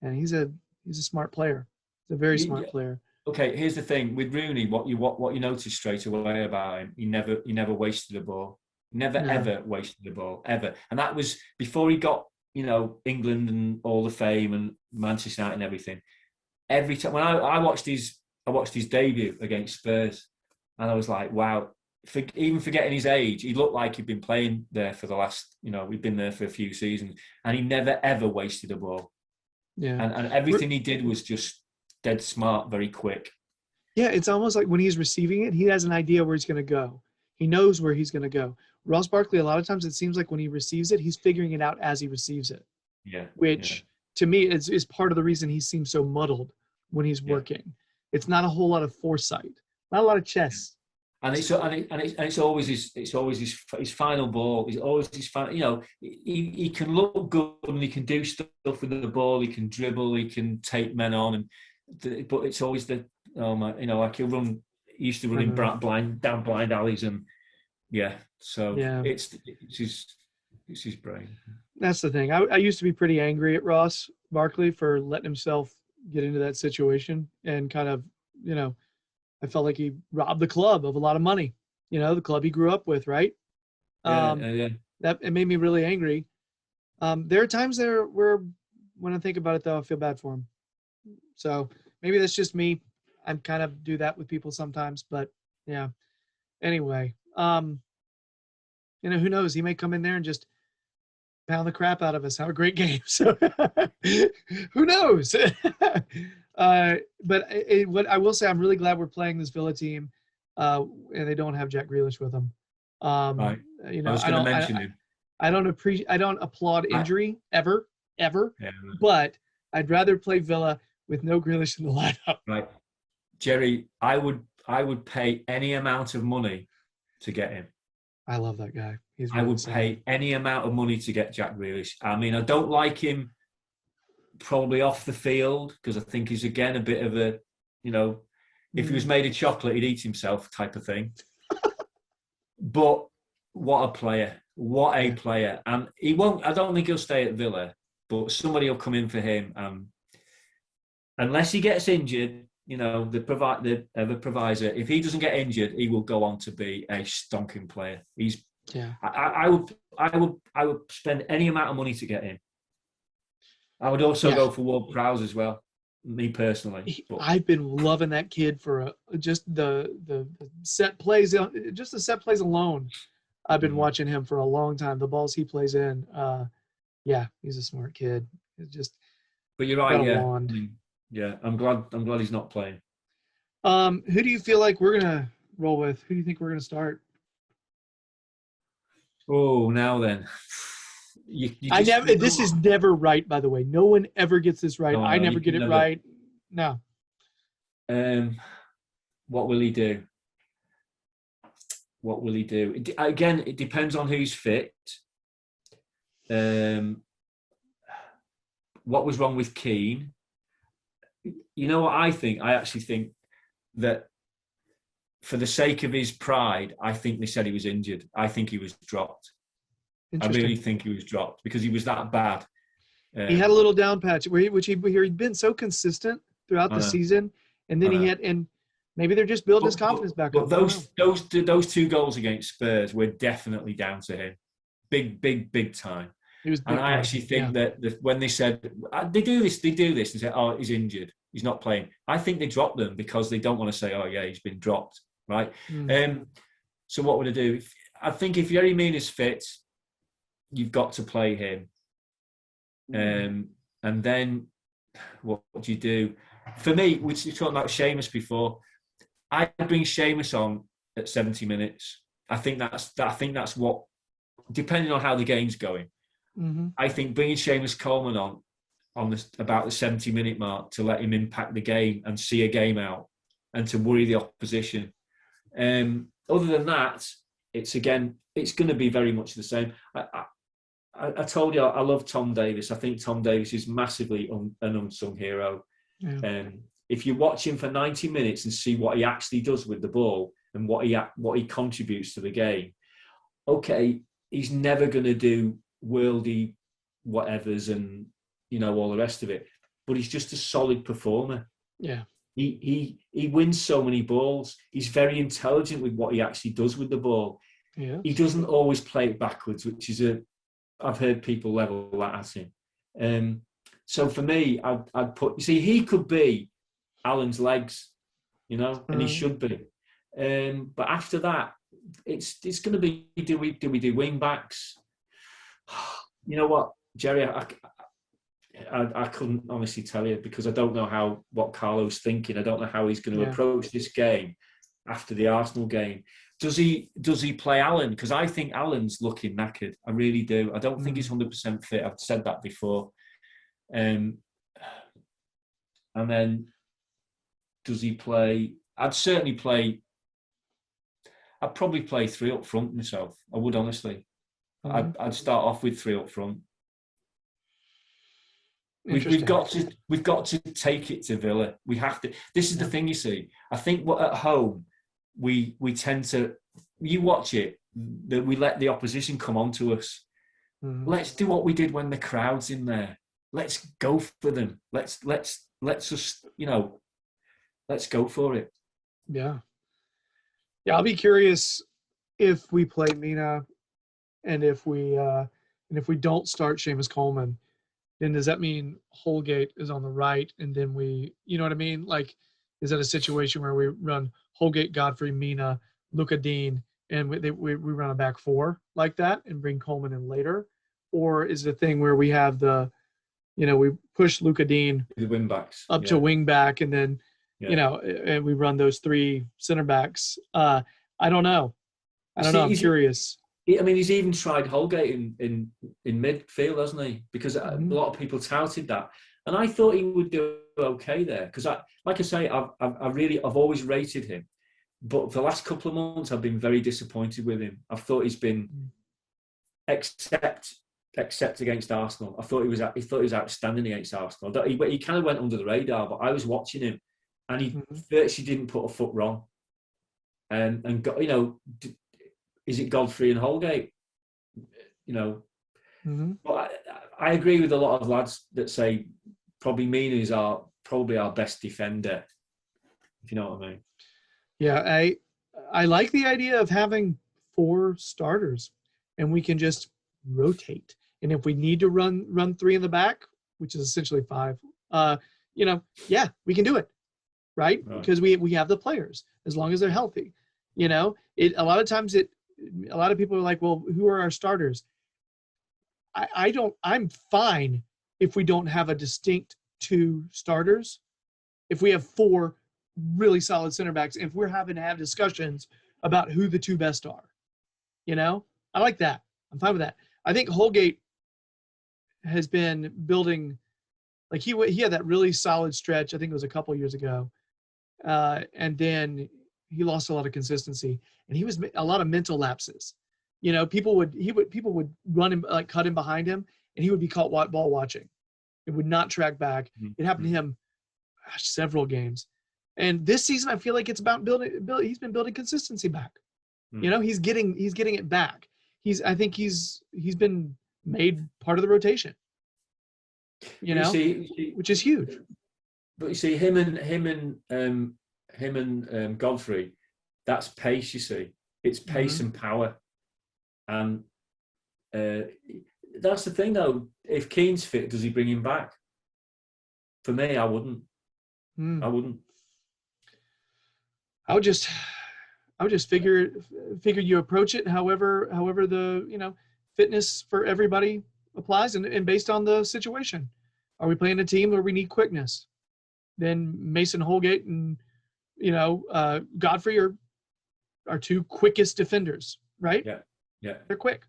And he's a smart player. He's a very smart player. Okay, here's the thing with Rooney. What you notice straight away about him, he never wasted a ball. Ever wasted the ball, ever. And that was before he got, England and all the fame and Manchester United and everything. Every time when I watched his debut against Spurs, and I was like, wow. Even forgetting his age, he looked like he'd been playing there for the last, we'd been there for a few seasons, and he never ever wasted a ball. Yeah. And everything he did was just dead smart, very quick. Yeah, it's almost like when he's receiving it, he has an idea where he's going to go. He knows where he's going to go. Ross Barkley, a lot of times it seems like when he receives it, he's figuring it out as he receives it, Yeah. which to me is part of the reason he seems so muddled when he's working. It's not a whole lot of foresight, not a lot of chess. And it's always his final ball. It's always his final. You know, he can look good and he can do stuff with the ball. He can dribble. He can take men on, but it's always the like he'll run. He used to run in down blind alleys, and it's his brain. That's the thing. I used to be pretty angry at Ross Barkley for letting himself get into that situation and kind of, I felt like he robbed the club of a lot of money, the club he grew up with, right? That it made me really angry. There are times there where, when I think about it, though, I feel bad for him. So maybe that's just me. I kind of do that with people sometimes, but yeah. Anyway, who knows? He may come in there and just pound the crap out of us. Have a great game. So who knows? But what I will say, I'm really glad we're playing this Villa team, and they don't have Jack Grealish with them. Right. I was going to mention him. I don't applaud injury ever, but I'd rather play Villa with no Grealish in the lineup. Right, Gerry, I would pay any amount of money to get him. I love that guy. I would pay any amount of money to get Jack Grealish. I mean, I don't like him probably off the field because I think he's again a bit of a, if he was made of chocolate, he'd eat himself type of thing. But what a player. What a player. And he won't, I don't think he'll stay at Villa, but somebody will come in for him. Unless he gets injured, the provisor, if he doesn't get injured, he will go on to be a stonking player. I would spend any amount of money to get him. I would also go for Ward Prowse as well, me personally. I've been loving that kid for just the set plays, just the set plays alone. I've been watching him for a long time. The balls he plays in, he's a smart kid. It's just. But you're right, yeah. I'm glad he's not playing. Who do you feel like we're gonna roll with? Who do you think we're gonna start? Oh, now then. This is never right, by the way. No one ever gets this right. No, I never get it right. No. What will he do? Again, it depends on who's fit. What was wrong with Keane? You know what I think? I actually think that for the sake of his pride, I think they said he was injured. I think he was dropped. I really think he was dropped because he was that bad. He had a little down patch where he'd been so consistent throughout the season, and then and maybe they're just building his confidence back up. But those two goals against Spurs were definitely down to him, big time. And I actually think that when they said they do this, and say, "Oh, he's injured, he's not playing." I think they dropped them because they don't want to say, "Oh, yeah, he's been dropped." Right? So what would I do? I think if Yerry Mina's fit, you've got to play him. And then what do you do? For me, we were talking about Seamus before. I'd bring Seamus on at 70 minutes. I think that's what, depending on how the game's going. I think bringing Seamus Coleman on about the 70-minute mark to let him impact the game and see a game out and to worry the opposition. Other than that, it's going to be very much the same. I told you I love Tom Davies. I think Tom Davies is massively an unsung hero. Yeah. If you watch him for 90 minutes and see what he actually does with the ball and what he contributes to the game, okay, he's never going to do worldy whatevers and all the rest of it. But he's just a solid performer. Yeah. He wins so many balls. He's very intelligent with what he actually does with the ball. Yeah. He doesn't always play it backwards, which is I've heard people level that at him. So for me, I'd put. You see, he could be Alan's legs, and he should be. But after that, it's going to be. Do we do wing backs? You know what, Gerry? I couldn't honestly tell you because I don't know what Carlo's thinking. I don't know how he's going to approach this game after the Arsenal game. does he play Allen? Because I think Allen's looking knackered. I really do. I don't think he's 100% fit. I've said that before. And then does he play? I'd probably play 3 up front myself. I would, honestly. I'd start off with 3 up front. We've got to take it to Villa. We have to. This is the thing, you see. I think at home we tend to. You watch it, that we let the opposition come on to us. Let's do what we did when the crowd's in there. Let's go for them. Let's just, let's go for it. Yeah. I'll be curious if we play Mina, and if we don't start Seamus Coleman, then does that mean Holgate is on the right, and then we, you know what I mean? Like, is that a situation where we run Holgate, Godfrey, Mina, Luca Dean, and we run a back 4 like that and bring Coleman in later? Or is it a thing where we have we push Luca Dean the wing backs up to wing back, and then and we run those 3 center backs? I don't know. I'm curious. I mean, he's even tried Holgate in midfield, hasn't he? Because a lot of people touted that, and I thought he would do okay there. Because I've always rated him, but for the last couple of months I've been very disappointed with him. I thought he's been except against Arsenal. I thought he was outstanding against Arsenal. He kind of went under the radar, but I was watching him, and he virtually didn't put a foot wrong. And got, is it Godfrey and Holgate? But I agree with a lot of lads that say probably Mina is probably our best defender, if you know what I mean. Yeah, I like the idea of having 4 starters, and we can just rotate. And if we need to run 3 in the back, which is essentially 5, we can do it, right? Because we have the players, as long as they're healthy. A lot of times a lot of people are like, well, who are our starters? I'm fine if we don't have a distinct 2 starters. If we have 4 really solid center backs, if we're having to have discussions about who the 2 best are, I like that. I'm fine with that. I think Holgate has been building, like he had that really solid stretch. I think it was a couple years ago. And then he lost a lot of consistency, and he was a lot of mental lapses. People would run him, like cut him behind him, and he would be caught ball watching. It would not track back. It happened to him several games. And this season, I feel like it's about building. He's been building consistency back. He's getting it back. I think he's been made part of the rotation. Which is huge. But you see, him and Godfrey, that's pace. You see, it's pace and power, and that's the thing. Though, if Keane's fit, does he bring him back? For me, I wouldn't. I wouldn't. I would just figure you approach it however the fitness for everybody applies, and based on the situation. Are we playing a team where we need quickness? Then Mason Holgate and Godfrey are our 2 quickest defenders, right? Yeah, they're quick.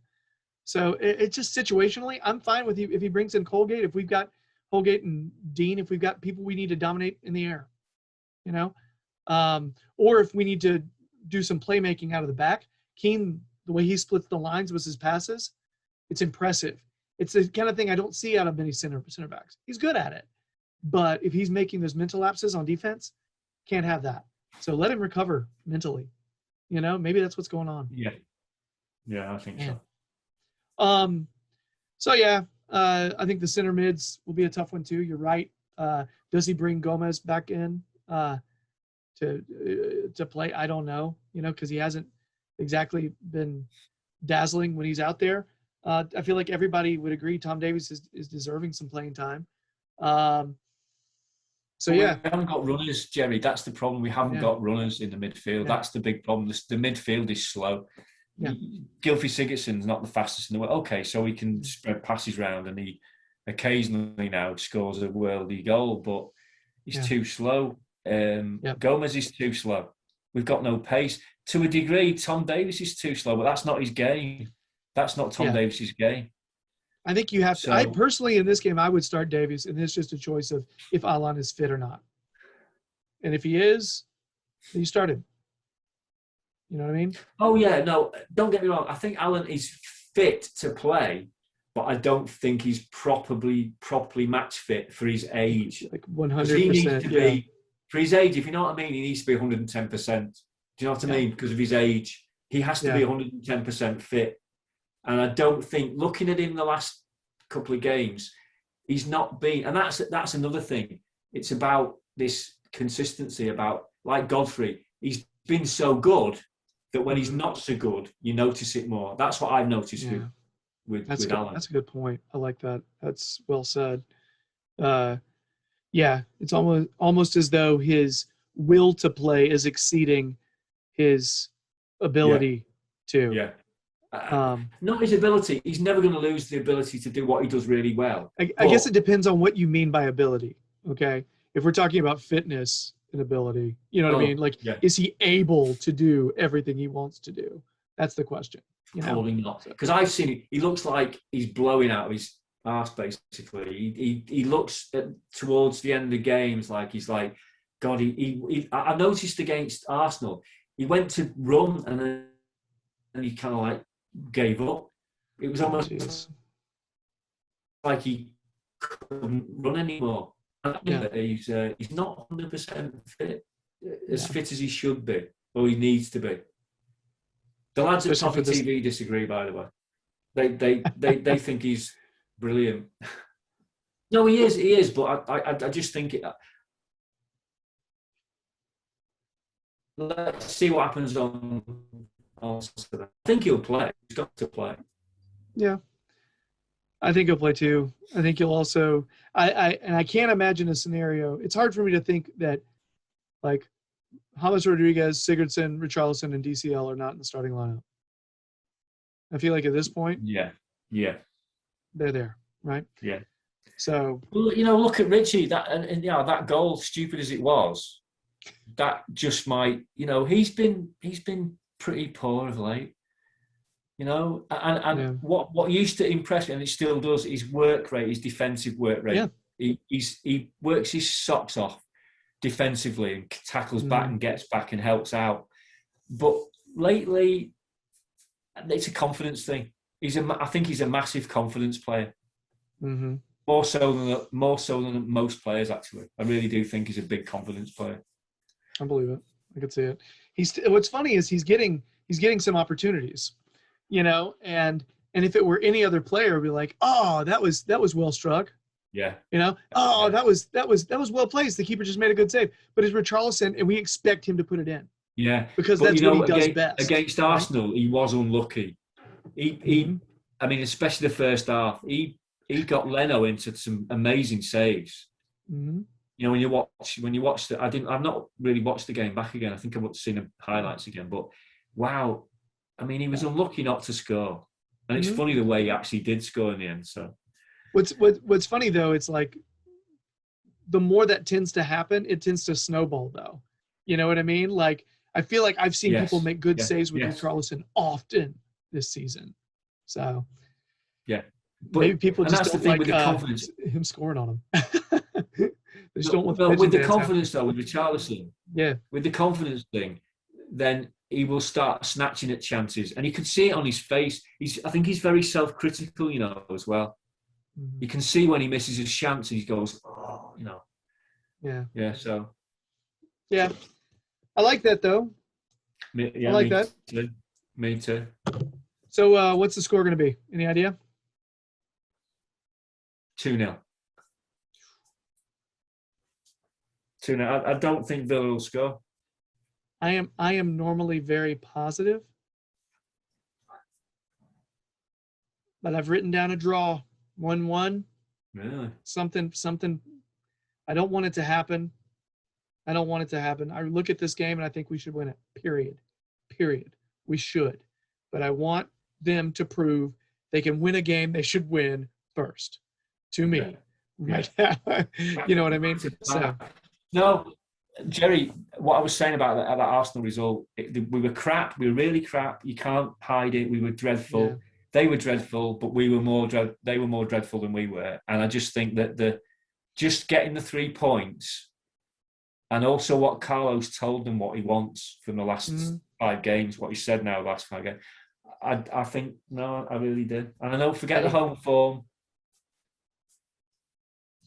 So it's just situationally, I'm fine with you if he brings in Holgate. If we've got Holgate and Dean, if we've got people we need to dominate in the air, or if we need to do some playmaking out of the back. Keane, the way he splits the lines with his passes, it's impressive. It's the kind of thing I don't see out of many center backs. He's good at it, but if he's making those mental lapses on defense, can't have that. So let him recover mentally. Maybe that's what's going on. Yeah, I think so. I think the center mids will be a tough one too. You're right. Does he bring Gomez back in to play? I don't know. Because he hasn't exactly been dazzling when he's out there. I feel like everybody would agree Tom Davies is deserving some playing time. We haven't got runners, Gerry. That's the problem. We haven't got runners in the midfield. That's the big problem. The midfield is slow. Gylfi Sigurdsson's not the fastest in the world. Okay, so he can spread passes around, and he occasionally now scores a worldly goal, but he's too slow. Gomez is too slow. We've got no pace. To a degree, Tom Davies is too slow, but that's not his game. That's not Tom Davies's game. I think you have to. So, I personally, in this game, I would start Davies, and it's just a choice of if Alan is fit or not. And if he is, then you start him. You know what I mean? Oh yeah, no, don't get me wrong. I think Alan is fit to play, but I don't think he's properly match fit for his age. Like 100%. He needs to be, for his age, if you know what I mean, he needs to be 110%. Do you know what I mean? Because of his age, he has to be 110% fit. And I don't think, looking at him the last couple of games, he's not been, and that's another thing. It's about this consistency, about, like Godfrey, he's been so good that when he's not so good, you notice it more. That's what I've noticed with Alan. That's a good point. I like that. That's well said. It's almost as though his will to play is exceeding his ability to. Yeah. Not his ability. He's never going to lose the ability to do what he does really well. I guess it depends on what you mean by ability. Okay. If we're talking about fitness and ability, you know what I mean? Like, is he able to do everything he wants to do? That's the question. Probably not. Because I've seen it. He looks like he's blowing out of his arse, basically. He looks towards the end of the games like he's like, God, I noticed against Arsenal, he went to run and then he kind of like gave up. It was almost like he couldn't run anymore. He's not 100% fit, as fit as he should be, or he needs to be. The lads at Toffee TV disagree, by the way. They think he's brilliant. No, he is, but I just think it. Let's see what happens on Saturday. I think he'll play. He's got to play. Yeah. I think he'll play too. I think he'll also I can't imagine a scenario. It's hard for me to think that like James Rodriguez, Sigurdsson, Richarlison, and DCL are not in the starting lineup. I feel like at this point, they're there, right? Yeah. So look at Richie. That goal, stupid as it was, that just might. He's been pretty poor of late. What used to impress me, and it still does, his work rate, his defensive work rate. Yeah. He works his socks off defensively and tackles back and gets back and helps out. But lately, it's a confidence thing. I think he's a massive confidence player. Mm-hmm. More so than most players, actually. I really do think he's a big confidence player. I believe it. I could see it. What's funny is he's getting some opportunities. And if it were any other player, we'd be like, oh, that was well struck. Yeah. That was well placed. The keeper just made a good save. But it's Richarlison, and we expect him to put it in. Yeah. Because that's what he does best. Against Arsenal, he was unlucky. I mean, especially the first half, he got Leno into some amazing saves. Mm-hmm. When you watch I've not really watched the game back again. I think I've seen the highlights again, but wow. I mean, he was unlucky not to score. And it's funny the way he actually did score in the end. So what's funny though, it's like the more that tends to happen, it tends to snowball though. You know what I mean? Like I feel like I've seen people make good saves with Richarlison often this season. So but maybe people just don't like him scoring on him. They just don't want with the confidence though, with Richarlison. Yeah. With the confidence thing, then he will start snatching at chances, and you can see it on his face. I think he's very self-critical, as well. Mm-hmm. You can see when he misses his chance, and he goes, Yeah. Yeah. So. Yeah, I like that though. I like that. Me too. So, what's the score going to be? Any idea? 2-0. 2-0. I don't think Villa will score. I am normally very positive, but I've written down a draw, 1-1. Really? Something. I don't want it to happen. I look at this game and I think we should win it. Period. We should, but I want them to prove they can win a game they should win first. To me, right now, you know what I mean? So. No. Gerry, what I was saying about that Arsenal result, we were crap. We were really crap. You can't hide it. We were dreadful. Yeah. They were dreadful, but we were more they were more dreadful than we were. And I just think that just getting the 3 points, and also what Carlos told them what he wants from the last 5 games, what he said now the last 5 games. I think no, I really do. And I know forget the home form.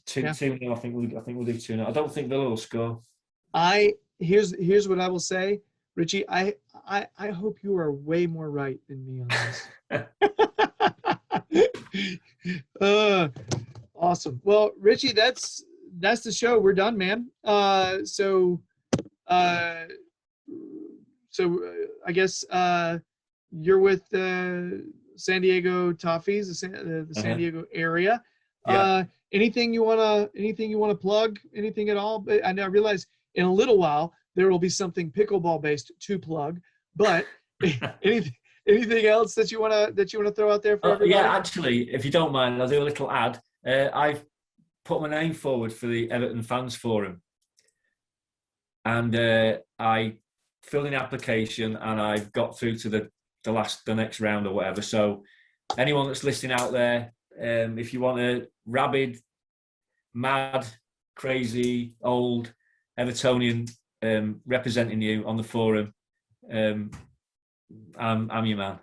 2-0. I think we'll do 2-0. I don't think they'll score. Here's what I will say, Richie. I hope you are way more right than me on this. Awesome. Well, Richie, that's the show. We're done, man. So I guess you're with San Diego Toffees, the San Diego area. Yeah. Anything you wanna plug? Anything at all? I know I realize in a little while there will be something pickleball based to plug, but anything else that you wanna throw out there for everybody? Yeah, actually, if you don't mind, I'll do a little ad. I've put my name forward for the Everton Fans Forum, and I filled in the application, and I got through to the next round or whatever. So anyone that's listening out there, if you want a rabid, mad, crazy, old Evertonian representing you on the forum, I'm your man.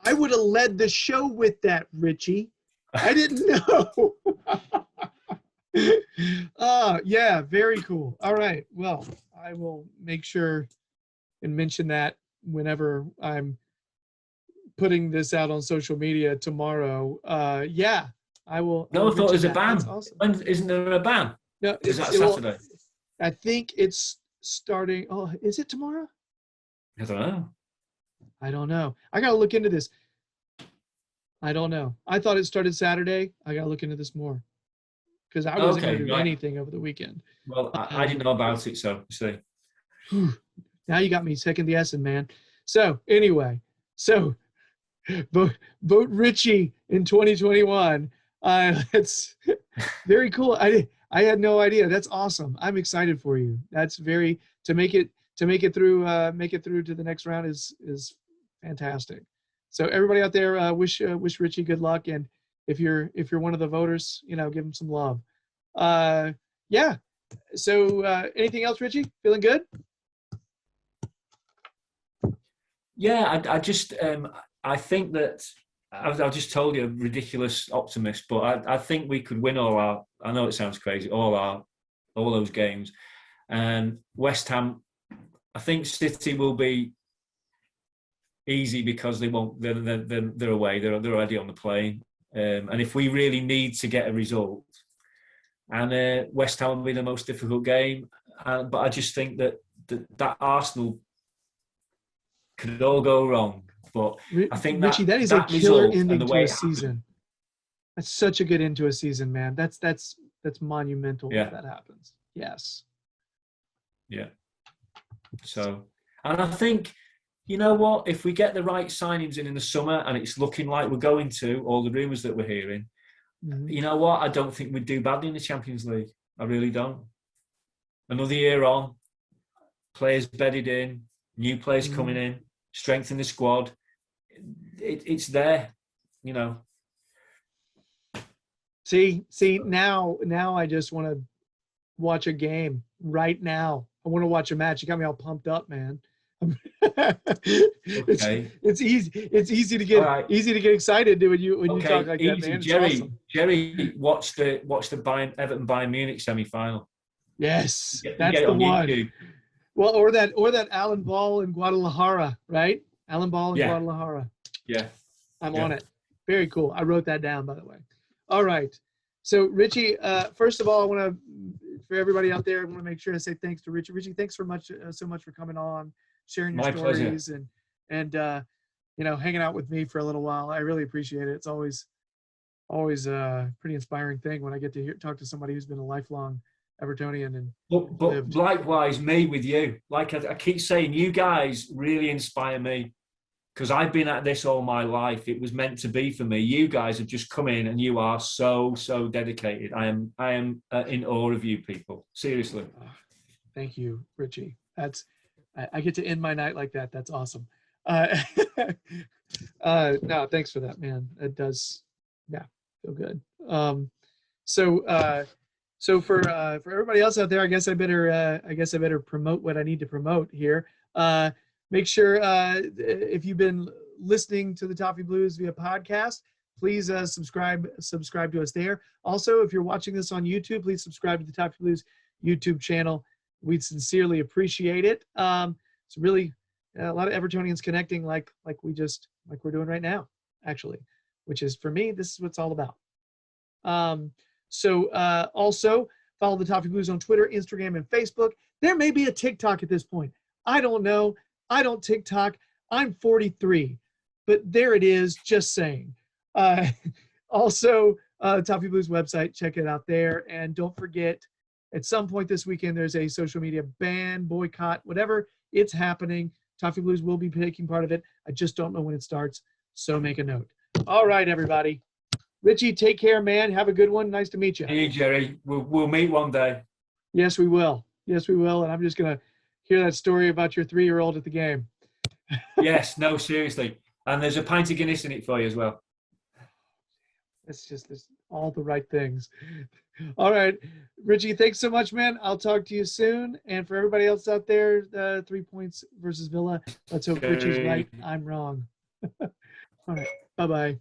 I would have led the show with that, Richie. I didn't know. Yeah, very cool. All right. Well, I will make sure and mention that whenever I'm putting this out on social media tomorrow. Yeah, I will. No, I thought there's a ban. Awesome. When, isn't there a ban? No, is that Saturday? I think it's starting. Oh, is it tomorrow? I don't know. I gotta look into this. I don't know. I thought it started Saturday. I gotta look into this more because I wasn't gonna do anything over the weekend. Well, I didn't know about it, so see. Now you got me second guessing, man. So anyway, vote Richie in 2021. It's very cool. I had no idea. That's awesome. I'm excited for you. That's very to make it through to the next round is fantastic. So everybody out there, wish Richie good luck, and if you're one of the voters, give him some love. Yeah. So anything else, Richie? Feeling good? Yeah, I just I think that I just told you, a ridiculous optimist, but I think we could win all our. I know it sounds crazy, all those games, and West Ham. I think City will be easy because they won't. They're away. They're already on the plane, and if we really need to get a result, and West Ham will be the most difficult game, but I just think that Arsenal could all go wrong. But I think Richie, that is a killer ending to a season. That's such a good end to a season, man. That's monumental if that happens. Yes. Yeah. So, and I think, you know what, if we get the right signings in the summer and it's looking like we're going to, all the rumours that we're hearing, you know what, I don't think we'd do badly in the Champions League. I really don't. Another year on, players bedded in, new players coming in, strengthen the squad. It's there, See, now I just want to watch a game right now. I want to watch a match. You got me all pumped up, man. Okay. It's easy. It's easy to get excited when you talk like that, man. Gerry, awesome. Gerry, watch the Everton Bayern Munich semi-final. Yes, that's the one. YouTube. Well, or that Alan Ball in Guadalajara, right? Alan Ball in Guadalajara. Yeah. I'm on it. Very cool. I wrote that down, by the way. All right. So, Richie, first of all, I want to, for everybody out there, I want to make sure I say thanks to Richie. Richie, thanks so much for coming on, sharing your stories, pleasure. and hanging out with me for a little while. I really appreciate it. It's always a pretty inspiring thing when I get to talk to somebody who's been a lifelong Evertonian and but likewise me with you. Like I keep saying, you guys really inspire me because I've been at this all my life. It was meant to be for me. You guys have just come in and you are so dedicated. I am in awe of you people. Seriously. Thank you, Richie. I get to end my night like that. That's awesome. No, thanks for that, man. It does, yeah, feel good. So for everybody else out there, I guess I better promote what I need to promote here. Make sure if you've been listening to the Toffee Blues via podcast, please subscribe to us there. Also, if you're watching this on YouTube, please subscribe to the Toffee Blues YouTube channel. We'd sincerely appreciate it. It's really a lot of Evertonians connecting like we're doing right now, actually, which is, for me, this is what it's all about. Also follow the Toffee Blues on Twitter, Instagram, and Facebook. There may be a TikTok at this point. I don't know. I don't TikTok. I'm 43, but there it is. Just saying. Also, Toffee Blues website. Check it out there. And don't forget, at some point this weekend, there's a social media ban, boycott, whatever. It's happening. Toffee Blues will be taking part of it. I just don't know when it starts. So make a note. All right, everybody. Richie, take care, man. Have a good one. Nice to meet you. Hey, Gerry. We'll meet one day. Yes, we will. Yes, we will. And I'm just going to hear that story about your 3-year-old at the game. Yes, no, seriously. And there's a pint of Guinness in it for you as well. It's all the right things. All right. Richie, thanks so much, man. I'll talk to you soon. And for everybody else out there, 3 points versus Villa. Let's hope Richie's right. I'm wrong. All right. Bye-bye.